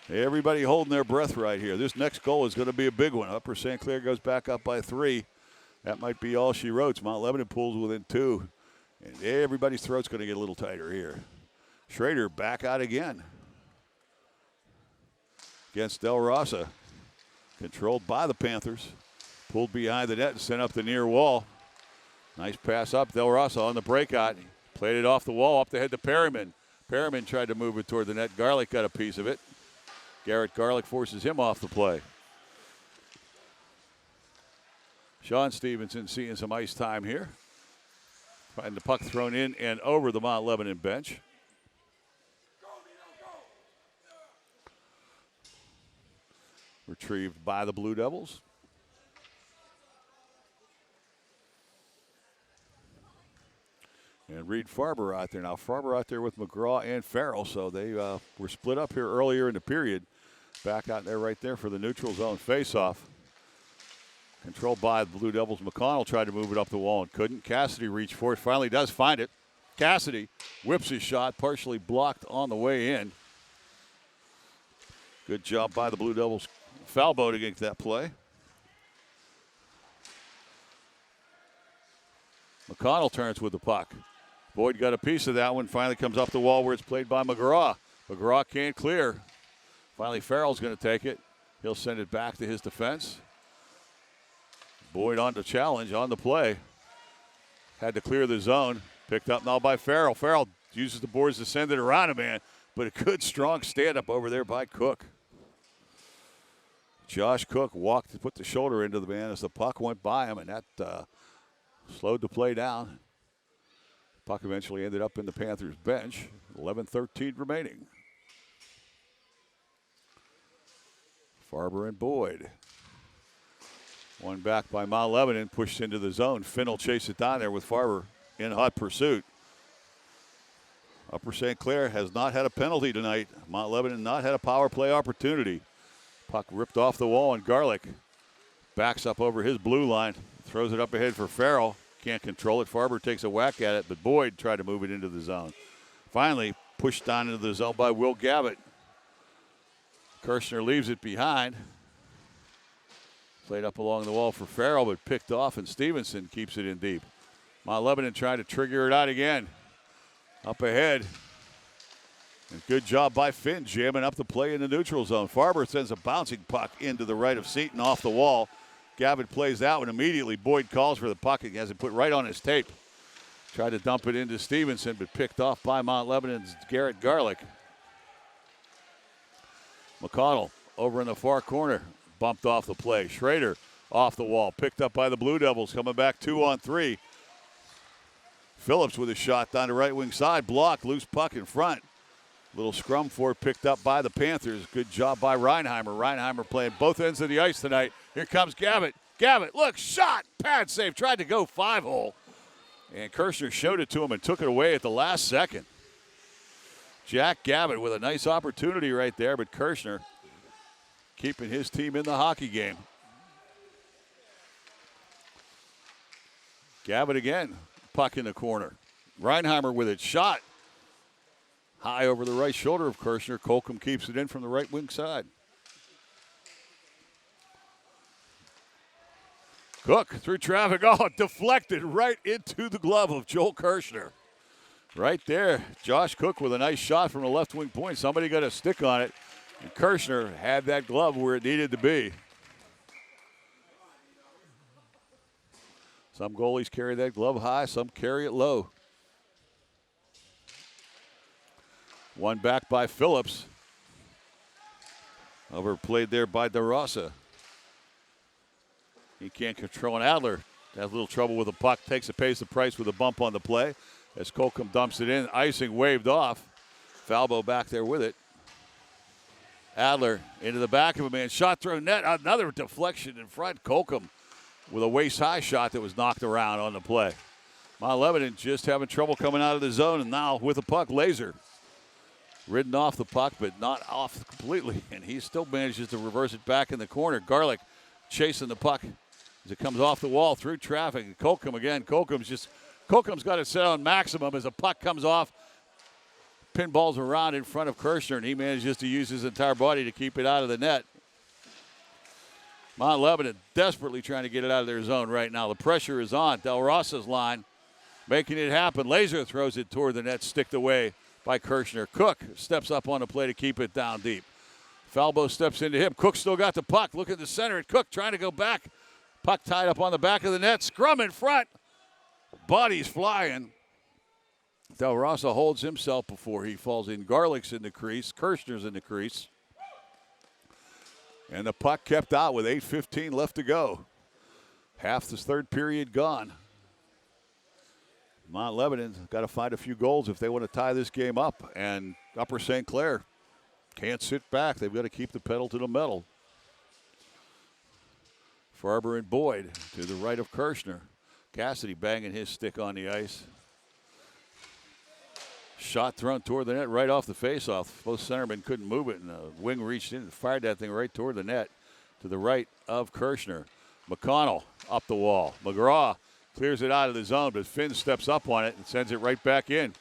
Everybody holding their breath right here. This next goal is going to be a big one. Upper St. Clair goes back up by 3. That might be all she wrote. Mount Lebanon pulls within 2. And everybody's throat's going to get a little tighter here. Schrader back out again. Against Del Rosa. Controlled by the Panthers. Pulled behind the net and sent up the near wall. Nice pass up. Del Rosa on the breakout. Played it off the wall up the head to Perryman. Perryman tried to move it toward the net. Garlick got a piece of it. Garrett Garlick forces him off the play. Sean Stevenson seeing some ice time here. Finding the puck thrown in and over the Mount Lebanon bench. Retrieved by the Blue Devils. And Reed Farber out there. Now Farber out there with McGraw and Farrell, so they were split up here earlier in the period. Back out there right there for the neutral zone faceoff. Controlled by the Blue Devils. McConnell tried to move it up the wall and couldn't. Cassidy reached for it, finally does find it. Cassidy whips his shot, partially blocked on the way in. Good job by the Blue Devils. Foul boat against that play. McConnell turns with the puck. Boyd got a piece of that one. Finally comes up the wall where it's played by McGraw. McGraw can't clear. Finally, Farrell's going to take it. He'll send it back to his defense. Boyd on the challenge on the play. Had to clear the zone. Picked up now by Farrell. Farrell uses the boards to send it around a man, but a good, strong stand-up over there by Cook. Josh Cook walked to put the shoulder into the man as the puck went by him, and that slowed the play down. Puck eventually ended up in the Panthers' bench. 11:13 remaining. Farber and Boyd. One back by Mount Lebanon, pushed into the zone. Finn will chase it down there with Farber in hot pursuit. Upper St. Clair has not had a penalty tonight. Mount Lebanon not had a power play opportunity. Puck ripped off the wall, and Garlick backs up over his blue line. Throws it up ahead for Farrell. Can't control it. Farber takes a whack at it, but Boyd tried to move it into the zone. Finally, pushed down into the zone by Will Gavitt. Kirshner leaves it behind. Played up along the wall for Farrell, but picked off, and Stevenson keeps it in deep. Mount Lebanon trying to trigger it out again. Up ahead. And good job by Finn jamming up the play in the neutral zone. Farber sends a bouncing puck into the right of Seton off the wall. Gavitt plays that one immediately. Boyd calls for the puck and has it put right on his tape. Tried to dump it into Stevenson, but picked off by Mount Lebanon's Garrett Garlick. McConnell over in the far corner. Bumped off the play. Schrader off the wall. Picked up by the Blue Devils. Coming back 2-on-3. Phillips with a shot down the right wing side. Blocked. Loose puck in front. Little scrum for it picked up by the Panthers. Good job by Reinheimer. Reinheimer playing both ends of the ice tonight. Here comes Gavitt. Gavitt, look, shot. Pad save. Tried to go 5-hole. And Kirshner showed it to him and took it away at the last second. Jack Gavitt with a nice opportunity right there, but Kirshner keeping his team in the hockey game. Gavitt again. Puck in the corner. Reinheimer with it. Shot. High over the right shoulder of Kirshner. Colcom keeps it in from the right wing side. Cook through traffic. Oh, deflected right into the glove of Joel Kirshner. Right there. Josh Cook with a nice shot from the left wing point. Somebody got a stick on it. And Kirshner had that glove where it needed to be. Some goalies carry that glove high, some carry it low. One back by Phillips. Overplayed there by DeRosa. He can't control an Adler. Has a little trouble with the puck. Takes a pays the price with a bump on the play. As Colcom dumps it in. Icing waved off. Falbo back there with it. Adler into the back of a man. Shot through net. Another deflection in front. Colcom with a waist-high shot that was knocked around on the play. Mount Lebanon just having trouble coming out of the zone, and now with the puck, Laser. Ridden off the puck, but not off completely, and he still manages to reverse it back in the corner. Garlick chasing the puck as it comes off the wall through traffic. And Kokum again. Kokum's got it set on maximum as the puck comes off. Pinballs around in front of Kirshner, and he manages to use his entire body to keep it out of the net. Mount Lebanon desperately trying to get it out of their zone right now. The pressure is on. Del Rosa's line making it happen. Laser throws it toward the net, sticked away by Kirshner. Cook steps up on the play to keep it down deep. Falbo steps into him. Cook still got the puck. Look at the center. Cook trying to go back. Puck tied up on the back of the net. Scrum in front. Bodies flying. Del Rosa holds himself before he falls in. Garlick's in the crease. Kirshner's in the crease. And the puck kept out with 8:15 left to go. Half this third period gone. Mount Lebanon's got to find a few goals if they want to tie this game up. And Upper St. Clair can't sit back. They've got to keep the pedal to the metal. Farber and Boyd to the right of Kirshner. Cassidy banging his stick on the ice. Shot thrown toward the net right off the faceoff. Both centermen couldn't move it, and the wing reached in and fired that thing right toward the net to the right of Kirshner. McConnell up the wall. McGraw clears it out of the zone, but Finn steps up on it and sends it right back in.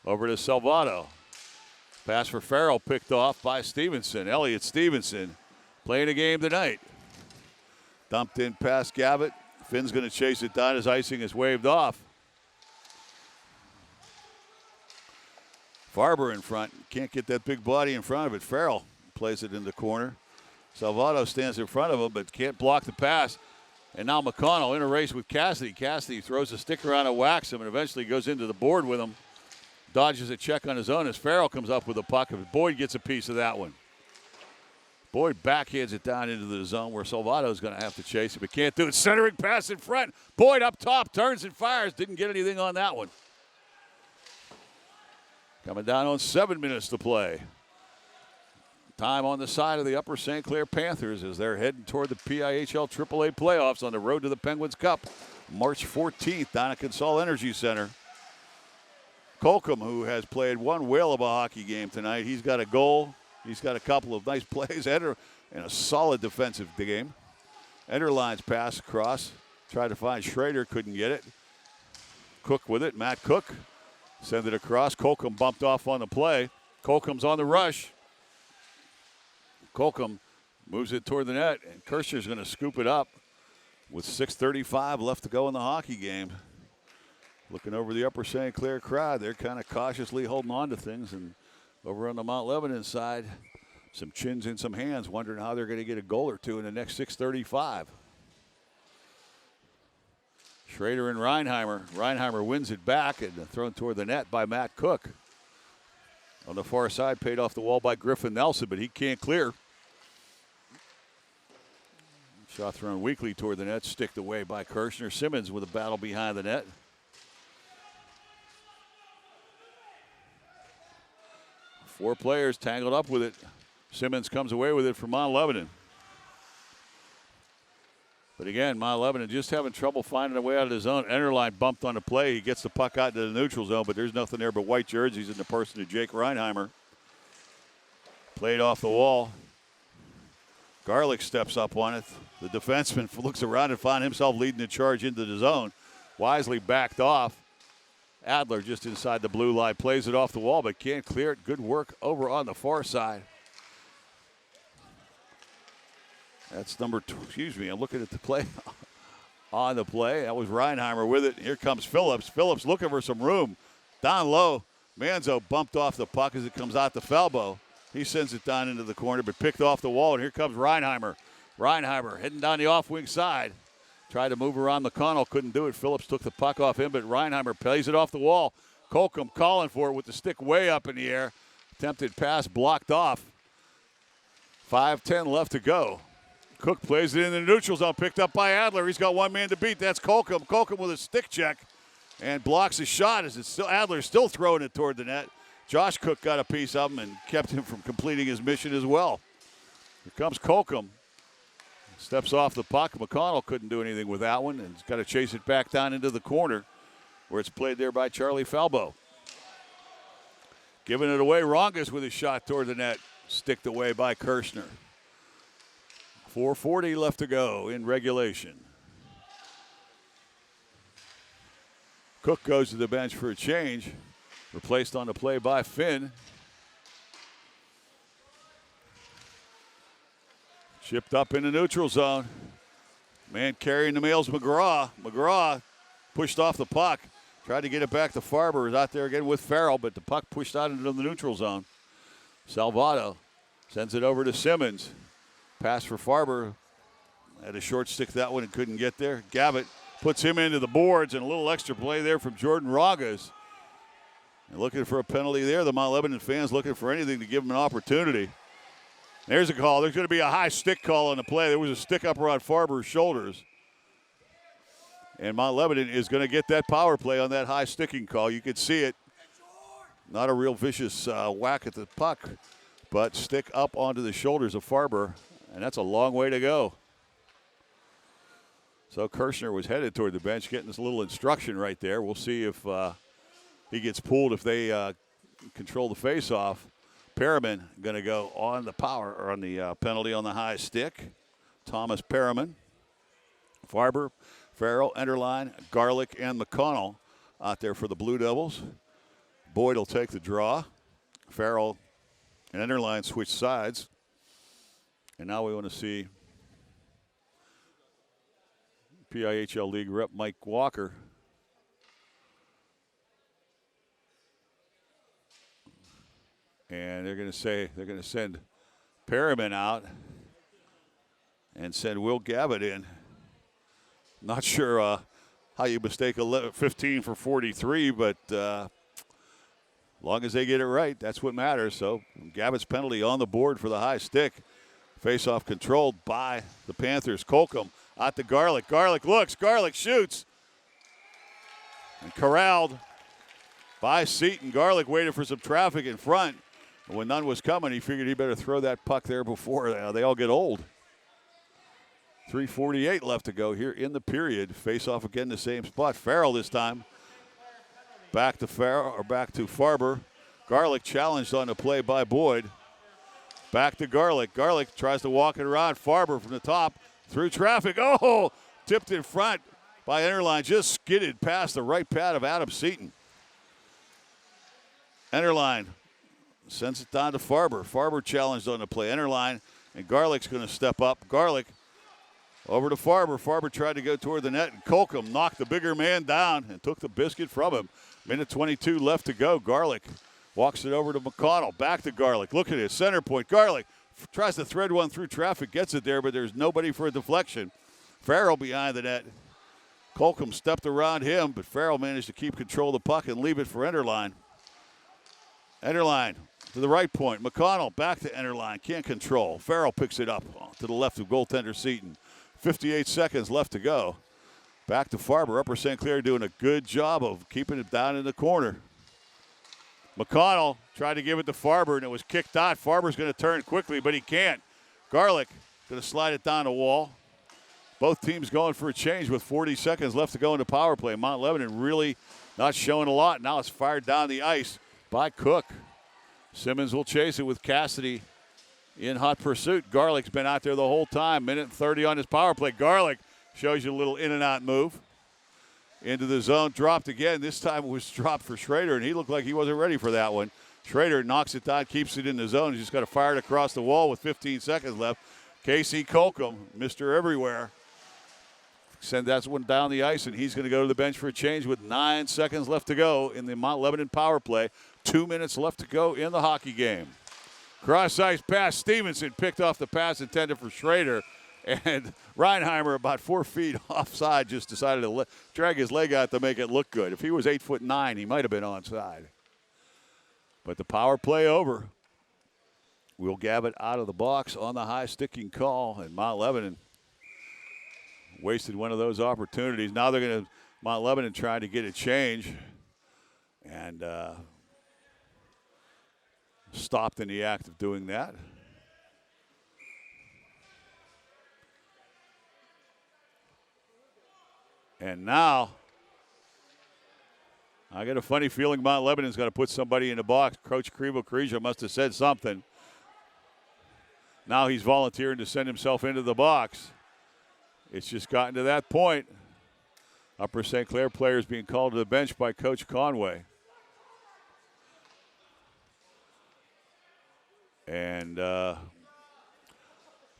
Over to Salvato. Pass for Farrell picked off by Stevenson. Elliott Stevenson playing a game tonight. Dumped in past Gavitt. Finn's going to chase it down as icing is waved off. Farber in front. Can't get that big body in front of it. Farrell plays it in the corner. Salvato stands in front of him but can't block the pass. And now McConnell in a race with Cassidy. Cassidy throws a stick around and whacks him and eventually goes into the board with him. Dodges a check on his own as Farrell comes up with the puck. Boyd gets a piece of that one. Boyd backhands it down into the zone where Salvato's going to have to chase it, but can't do it. Centering pass in front. Boyd up top, turns and fires. Didn't get anything on that one. Coming down on 7 minutes to play. Time on the side of the Upper St. Clair Panthers as they're heading toward the PIHL AAA playoffs on the road to the Penguins Cup. March 14th down at Consol Energy Center. Colcom, who has played one whale of a hockey game tonight. He's got a goal. He's got a couple of nice plays. Enter in a solid defensive game. Enderline's pass across. Tried to find Schrader, couldn't get it. Cook with it. Matt Cook send it across. Colcom bumped off on the play. Colcom's on the rush. Colcom moves it toward the net, and Kirshner's going to scoop it up with 6:35 left to go in the hockey game. Looking over the Upper St. Clair crowd, they're kind of cautiously holding on to things, and over on the Mount Lebanon side, some chins and some hands wondering how they're going to get a goal or two in the next 6:35. Schrader and Reinheimer. Reinheimer wins it back and thrown toward the net by Matt Cook. On the far side, paid off the wall by Griffin Nelson, but he can't clear. Shot thrown weakly toward the net, sticked away by Kirshner. Simmons with a battle behind the net. Four players tangled up with it. Simmons comes away with it for Mount Lebanon. But again, Mount Lebanon just having trouble finding a way out of the zone. Enderline bumped on the play. He gets the puck out to the neutral zone, but there's nothing there but white jerseys in the person of Jake Reinheimer. Played off the wall. Garlick steps up on it. The defenseman looks around and finds himself leading the charge into the zone. Wisely backed off. Adler just inside the blue line, plays it off the wall, but can't clear it. Good work over on the far side. That's number two. Excuse me, I'm looking at the play on the play. That was Reinheimer with it. Here comes Phillips. Phillips looking for some room. Down low. Manzo bumped off the puck as it comes out to Falbo. He sends it down into the corner, but picked off the wall, and here comes Reinheimer. Reinheimer heading down the off-wing side. Tried to move around McConnell, couldn't do it. Phillips took the puck off him, but Reinheimer plays it off the wall. Colcom calling for it with the stick way up in the air. Attempted pass blocked off. 5:10 left to go. Cook plays it in the neutral zone, picked up by Adler. He's got one man to beat. That's Colcom. Colcom with a stick check and blocks a shot as it's still Adler's still throwing it toward the net. Josh Cook got a piece of him and kept him from completing his mission as well. Here comes Colcom. Steps off the puck. McConnell couldn't do anything with that one and he's got to chase it back down into the corner. where it's played there by Charlie Falbo. Giving it away, Rongas with a shot toward the net. Sticked away by Kirshner. 4:40 left to go in regulation. Cook goes to the bench for a change. Replaced on the play by Finn. Chipped up in the neutral zone. Man carrying the mail's McGraw. McGraw pushed off the puck. Tried to get it back to Farber. Was out there again with Farrell, but the puck pushed out into the neutral zone. Salvato sends it over to Simmons. Pass for Farber. Had a short stick that one and couldn't get there. Gavitt puts him into the boards, and a little extra play there from Jordan Rongas. And looking for a penalty there. The Mount Lebanon fans looking for anything to give them an opportunity. There's a call. There's going to be a high stick call on the play. There was a stick up around Farber's shoulders. And Mount Lebanon is going to get that power play on that high sticking call. You could see it. Not a real vicious whack at the puck, but stick up onto the shoulders of Farber, and that's a long way to go. So Kirshner was headed toward the bench, getting this little instruction right there. We'll see if he gets pulled if they control the faceoff. Perriman going to go on the power or on the penalty on the high stick. Thomas Perriman, Farber, Farrell, Enderline, Garlick, and McConnell out there for the Blue Devils. Boyd will take the draw. Farrell and Enderline switch sides. And now we want to see PIHL League rep Mike Walker. And they're going to send Perriman out and send Will Gavitt in. Not sure how you mistake 15 for 43, but long as they get it right, that's what matters. So Gavitt's penalty on the board for the high stick. Face-off controlled by the Panthers. Colcom out to Garlick. Garlick looks. Garlick shoots. And corralled by Seaton. Garlick waited for some traffic in front. And when none was coming, he figured he better throw that puck there before they all get old. 3:48 left to go here in the period. Face-off again the same spot. Farrell this time. Back to Farber. Garlick challenged on the play by Boyd. Back to Garlick. Garlick tries to walk it around. Farber from the top through traffic. Oh, tipped in front by Enderline. Just skidded past the right pad of Adam Seaton. Enderline sends it down to Farber. Farber challenged on the play. Enderline and Garlick's going to step up. Garlick over to Farber. Farber tried to go toward the net, and Colcom knocked the bigger man down and took the biscuit from him. Minute 22 left to go. Garlick walks it over to McConnell. Back to Garlick. Look at it. Center point. Garlick tries to thread one through traffic. Gets it there, but there's nobody for a deflection. Farrell behind the net. Colcom stepped around him, but Farrell managed to keep control of the puck and leave it for Enderline. Enderline to the right point. McConnell back to Enderline. Can't control. Farrell picks it up to the left of goaltender Seaton. 58 seconds left to go. Back to Farber. Upper St. Clair doing a good job of keeping it down in the corner. McConnell tried to give it to Farber, and it was kicked out. Farber's going to turn quickly, but he can't. Garlick going to slide it down the wall. Both teams going for a change with 40 seconds left to go in the power play. Mount Lebanon really not showing a lot. Now it's fired down the ice by Cook. Simmons will chase it with Cassidy in hot pursuit. Garlick's been out there the whole time. Minute 30 on his power play. Garlick shows you a little in and out move. Into the zone, dropped again. This time it was dropped for Schrader, and he looked like he wasn't ready for that one. Schrader knocks it down, keeps it in the zone. He's just got to fire it across the wall with 15 seconds left. Casey Colcom, Mr. Everywhere, send that one down the ice, and he's going to go to the bench for a change with 9 seconds left to go in the Mount Lebanon power play. 2 minutes left to go in the hockey game. Cross-ice pass. Stevenson picked off the pass intended for Schrader. And Reinheimer, about 4 feet offside, just decided to drag his leg out to make it look good. If he was 8'9", he might have been onside. But the power play over. Will Gavitt out of the box on the high sticking call, and Mount Lebanon wasted one of those opportunities. Now they're going to Mount Lebanon trying to get a change, and stopped in the act of doing that. And now I got a funny feeling Mount Lebanon's going to put somebody in the box. Coach Krivo must have said something. Now he's volunteering to send himself into the box. It's just gotten to that point. Upper St. Clair players being called to the bench by Coach Conway. And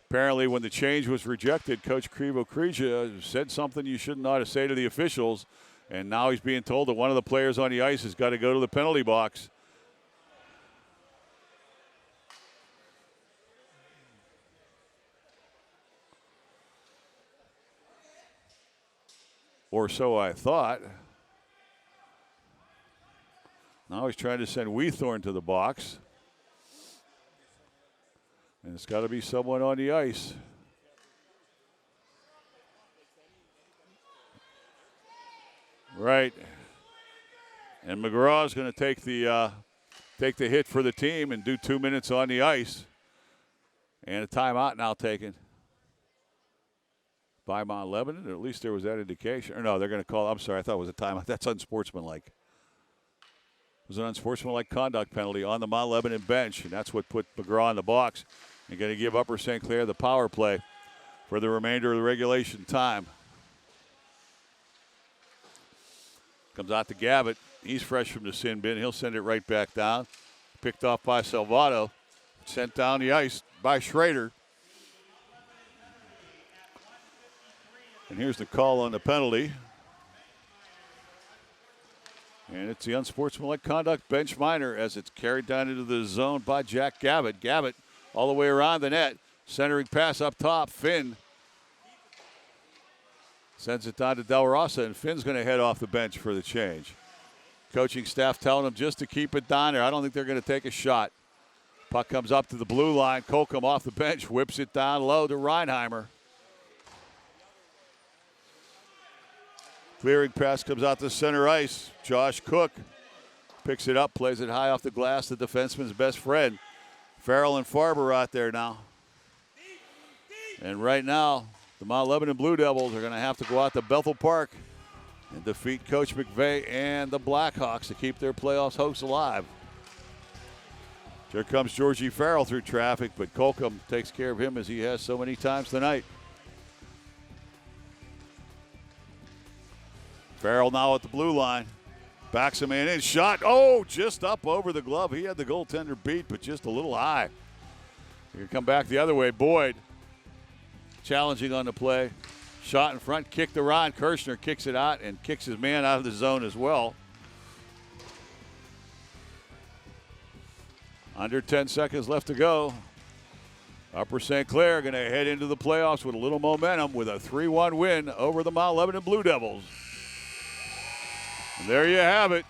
apparently when the change was rejected, Coach Krivo said something you should not say to the officials. And now he's being told that one of the players on the ice has got to go to the penalty box. Or so I thought. Now he's trying to send Weethorn to the box. And it's got to be someone on the ice. Right. And McGraw's going to take the hit for the team and do 2 minutes on the ice. And a timeout now taken by Mount Lebanon, or at least there was that indication. Or no, they're going to call, I'm sorry, I thought it was a timeout. That's unsportsmanlike. It was an unsportsmanlike conduct penalty on the Mount Lebanon bench, and that's what put McGraw in the box and going to give Upper St. Clair the power play for the remainder of the regulation time. Comes out to Gavitt. He's fresh from the sin bin. He'll send it right back down. Picked off by Salvato. Sent down the ice by Schrader. And here's the call on the penalty. And it's the unsportsmanlike conduct bench minor as it's carried down into the zone by Jack Gavitt. Gavitt all the way around the net. Centering pass up top. Finn sends it down to Del Rosa, and Finn's going to head off the bench for the change. Coaching staff telling him just to keep it down there. I don't think they're going to take a shot. Puck comes up to the blue line. Colcom off the bench, whips it down low to Reinheimer. Clearing pass comes out to center ice. Josh Cook picks it up, plays it high off the glass. The defenseman's best friend. Farrell and Farber out there now. And right now, the Mount Lebanon Blue Devils are going to have to go out to Bethel Park and defeat Coach McVeigh and the Blackhawks to keep their playoffs hopes alive. Here comes Georgie Farrell through traffic, but Colcom takes care of him as he has so many times tonight. Farrell now at the blue line. Backs a man in. Shot. Oh, just up over the glove. He had the goaltender beat, but just a little high. Here come back the other way. Boyd challenging on the play. Shot in front. Kicked around. Kirshner kicks it out and kicks his man out of the zone as well. Under 10 seconds left to go. Upper St. Clair going to head into the playoffs with a little momentum with a 3-1 win over the Mount Lebanon Blue Devils. And there you have it.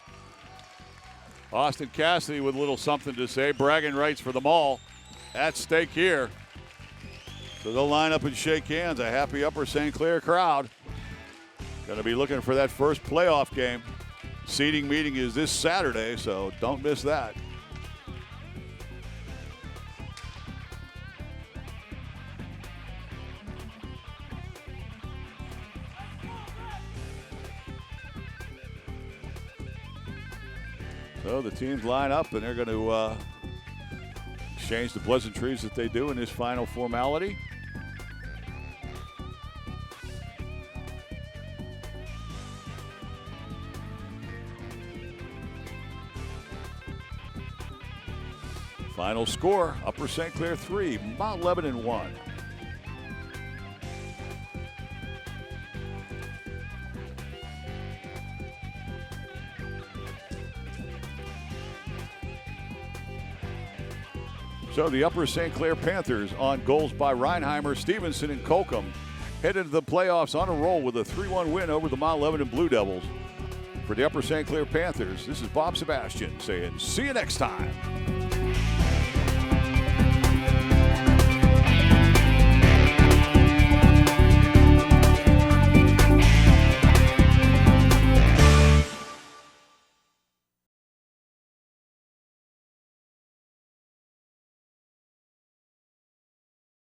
Austin Cassidy with a little something to say. Bragging rights for them all at stake here. So they'll line up and shake hands. A happy Upper St. Clair crowd. Going to be looking for that first playoff game. Seeding meeting is this Saturday, so don't miss that. So the teams line up, and they're going to exchange the pleasantries that they do in this final formality. Final score, Upper St. Clair 3, Mount Lebanon 1. So the Upper St. Clair Panthers on goals by Reinheimer, Stevenson, and Colcom head into the playoffs on a roll with a 3-1 win over the Mount Lebanon Blue Devils. For the Upper St. Clair Panthers, this is Bob Sebastian saying, see you next time.